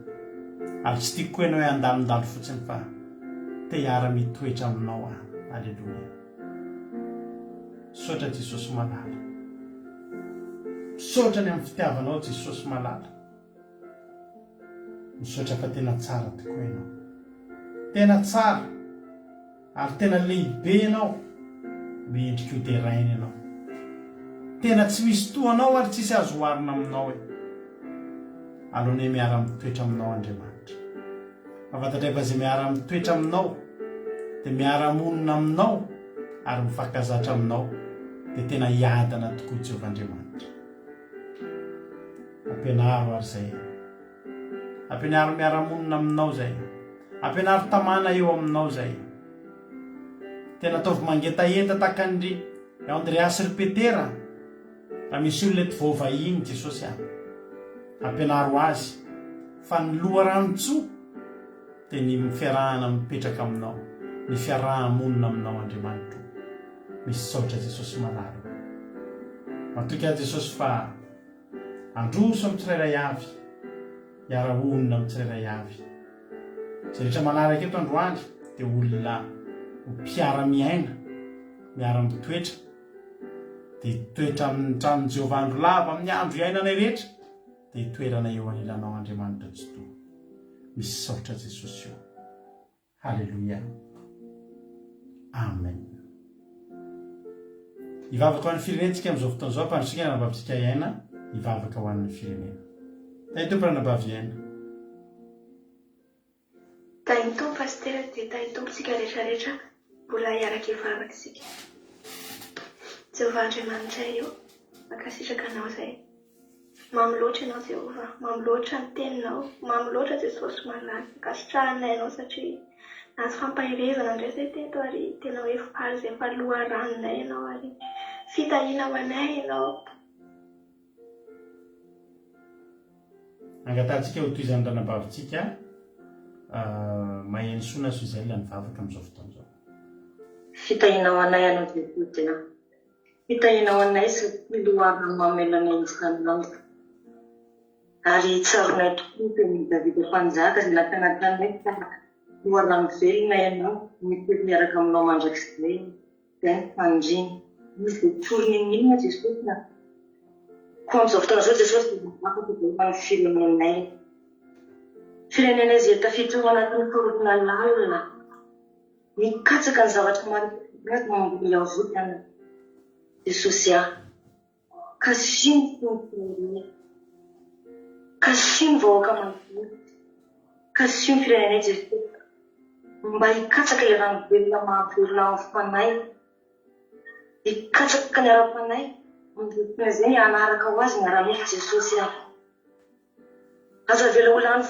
ary tsy tiako koa ianao hoe handalondalo fotsiny, fa te hiara-mitoetra aminao aho. Alleluia. Misaotra Jesosy malala. Misaotra ny amin'ny fitiavanao Jesosy malala. Misaotra fa tena tsara tokoa ianao. Tena tsara ary tena lehibe ianao. Mendrika ho teraina ianao. Tena tsy misy toanao ary tsisy azo oharina aminao e. Alohan'ny miara-mitoetra aminao Andriamanitra. Mafantatra efa zay miara-mitoetra aminao, dia miara-monina aminao ary mifankazatra aminao, dia tena hiadana tokoa Jehovahandriamanitra. Ampianaro ary zay. Ampianaro miara-monina aminao zay. Ampianaro tamana eo aminao zay. Tena ataovy mangetaeta takandry Andreasy ry Petera. Raha misy olona eto vaovahiny Jesosy aho. Ampianaro azy fa ny loharano-tsoa dia ny fiarahana mipetraka aminao, ny fiaraha-monina aminao Andriamanitra. Misaotra Jesosy malala. Matoky ahy Jesosy fa androso amin'ny tsirairay avy, hiara-onina amin'ny tsirairay avy. Zay rehetra manaraka eto androany dia olona ho mpiara-miaina, miara-mitoetra, dia toetra amin'ny tranon'i Jehovah andro lava amin'ny andro iainana rehetra, dia toerana eo anilanao Andriamanitra tokoa. Misaotra Jesosy io. Halleluia. Amen. Hivavaka ho an'ny firenentsika amin'izao fotoan'izao, mpandrotsika anabavitsika iaina, hivavaka ho an'ny firenena. Taintompo anabavy iaina. Taintompo pastera dia taintompotsika rehetrarehetra mbola hiaraka hivavaka isika. Jehovah Andriamanitra io, mankasitraka anao zay. Mamy loatra ianao Jehova, mamy loatra ny teninao, mamy loatra Jesosy malala. Ankasitrahanay ianao satria nahazo fampahirezana indray zay teto ary tena hoe faly zay faloharanonay ianao ary fitahiana ho anay ianao. Angatantsika ho toy izany ranabavitsika maheno soana so izay ilany vavaka amin'izao fotoan'izao. Fitahiana ho anay ianao Jesosy tena. Fitahiana ho anay sy loharano mamelana isan'andro. Ary tsaronay tokoa toy ny Davida mpanjaka izay nampianatranay fa loharano velona ianao, mitoetra miaraka aminao mandrakizay, izay ny fandriana. Misy dia tsorony inona Jesosy na ko amin'izao fotoan'izao Jesosy dia afaka dia amin'ny firenenay. Firenenay izay tafiditra ao anatin'ny faorona lalina, mikatsaka ny zavatra marikivy mamboly avotana. Jesosy aho, kasiny firenenay, kasiny vahoaka manodidina, kasiny firenenay Jesosy. Mba hikatsaka irano velona mahavelona amin'ny fanay, hikatsaka ny ara-panay, mandrotona izay hanaraka ho azy ny ara-mefy Jesosy aho. Aza vela olano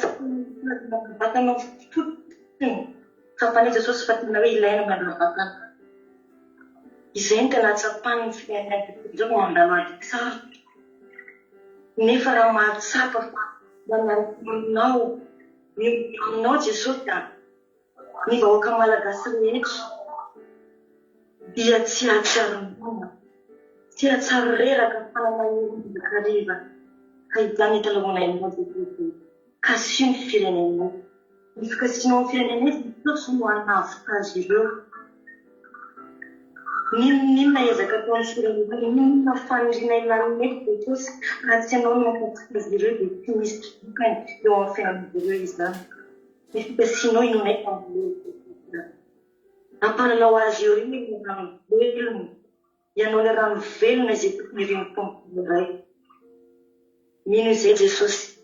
vatana fototiny, kapanay Jesosy fa tena hoe ilaina mandra-vatana. Izay ny tena tsapany ny firenenay izao no mandalo azy tsara. Nefa raha mahatsapa fa manaraka aminao, aminao Jesosy ny vahoaka malagasy rehetra dia tsy ahatsiaro-mona, tsy ahatsiaro reraka fanamahiana kariva. Ka izany hitalaonay ianao Jesosy, kasino firenenay. Ny fikasianao amin'ny firenenay Jesosy no hanavoka azy ireo. Ninona ezaka ataon'ny firenenay, ninona faniriana ilaninay Jesosy, raha tsy ianao no mankasiaka azy ireo dia tsy misy tokany eo amin'ny fiainan'izy ireo izany. Ny fikasianao inonay fambolena. Ampananao azy eo iny ny rano velona, ianao ilay rano velona izay tokony ireny tompony iray. Mino izay Jesosy,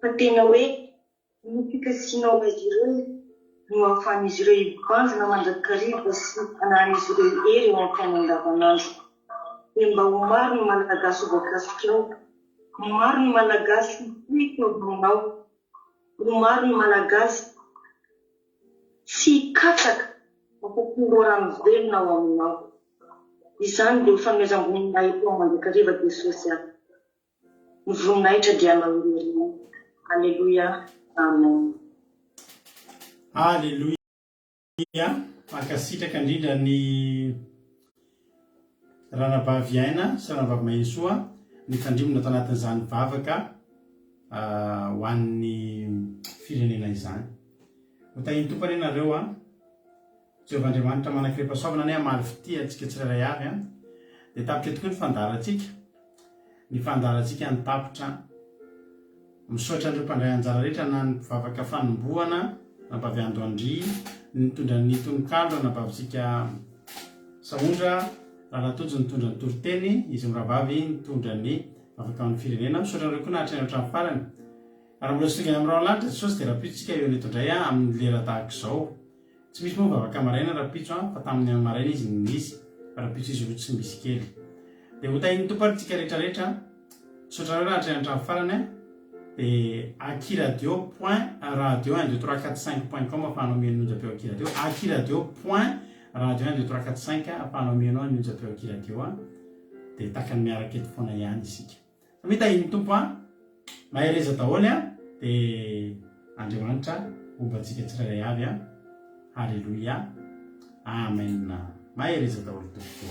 fa tena hoe ny fikasianao azy ireo no ahafahan'izy ireo hibanjina mandrakariva sy anahan'izy ireo hery eo amin'ny fiainana andavanandro. Dia mba ho maro ny malagasy ho voakasika ao, maro ny malagasy itovinao, maro ny malagasy tsy hikatsaka afakolorany velona ao aminao. Izany dia fanomezam-boninay ito mandrakariva Jesosy aho. Ny voninahitra dia mahery. Alleluia. Amen. Alleluia. Mankasitraka indrindra ny ranavavy aina sy ranavavy Maesoa ny fandrimona tao anatin'izany vavaka ho an'ny firenena izany. Hotahiny tompany ianareo Jehovah-Andriamanitra manankirepasoavana ny amaly fity antsika tsirairay avy dia tapitra tokoa ny fandarantsika. Ny fandarantsika ny tapitra misotra andreo mpandray anjara rehetra na ny mpivavaka fanombohana na mpavy Andoandry, ny mitondra ny tononkalo na mpavisika Saondra, Ralatonjo nitondra ny toroteny, izy miravavy nitondra ny vavaka amin'ny firenena. Misotra andreo koa nahatrany hatramin'ny farany. Raha mbola sitongany amin'ny raolanitra Jesosy dia rapitsika eo netondray amin'ny lera tahaka izao. Tsy misy moa vavaka maraina rapitso fa tamin'ny maraina izy nisy, fa rapitso izy roa tsy misy kely. Dia hotahiny tomparitsika rehetrarehetra misotra andreo nahatrany hatramin'ny farany dia akiradio.radio12345.com afahanao mihaino onjam-peo akiradio. akiradio.radio12345 afahanao mihaino ny onjam-peo akiradio dia takany miaraka eto foana ihany isika. Mitahiny tompo mahereza daholo dia Andriamanitra ombantsika tsirairay avy Alleluia. Amen. Mahereza daholo tompo.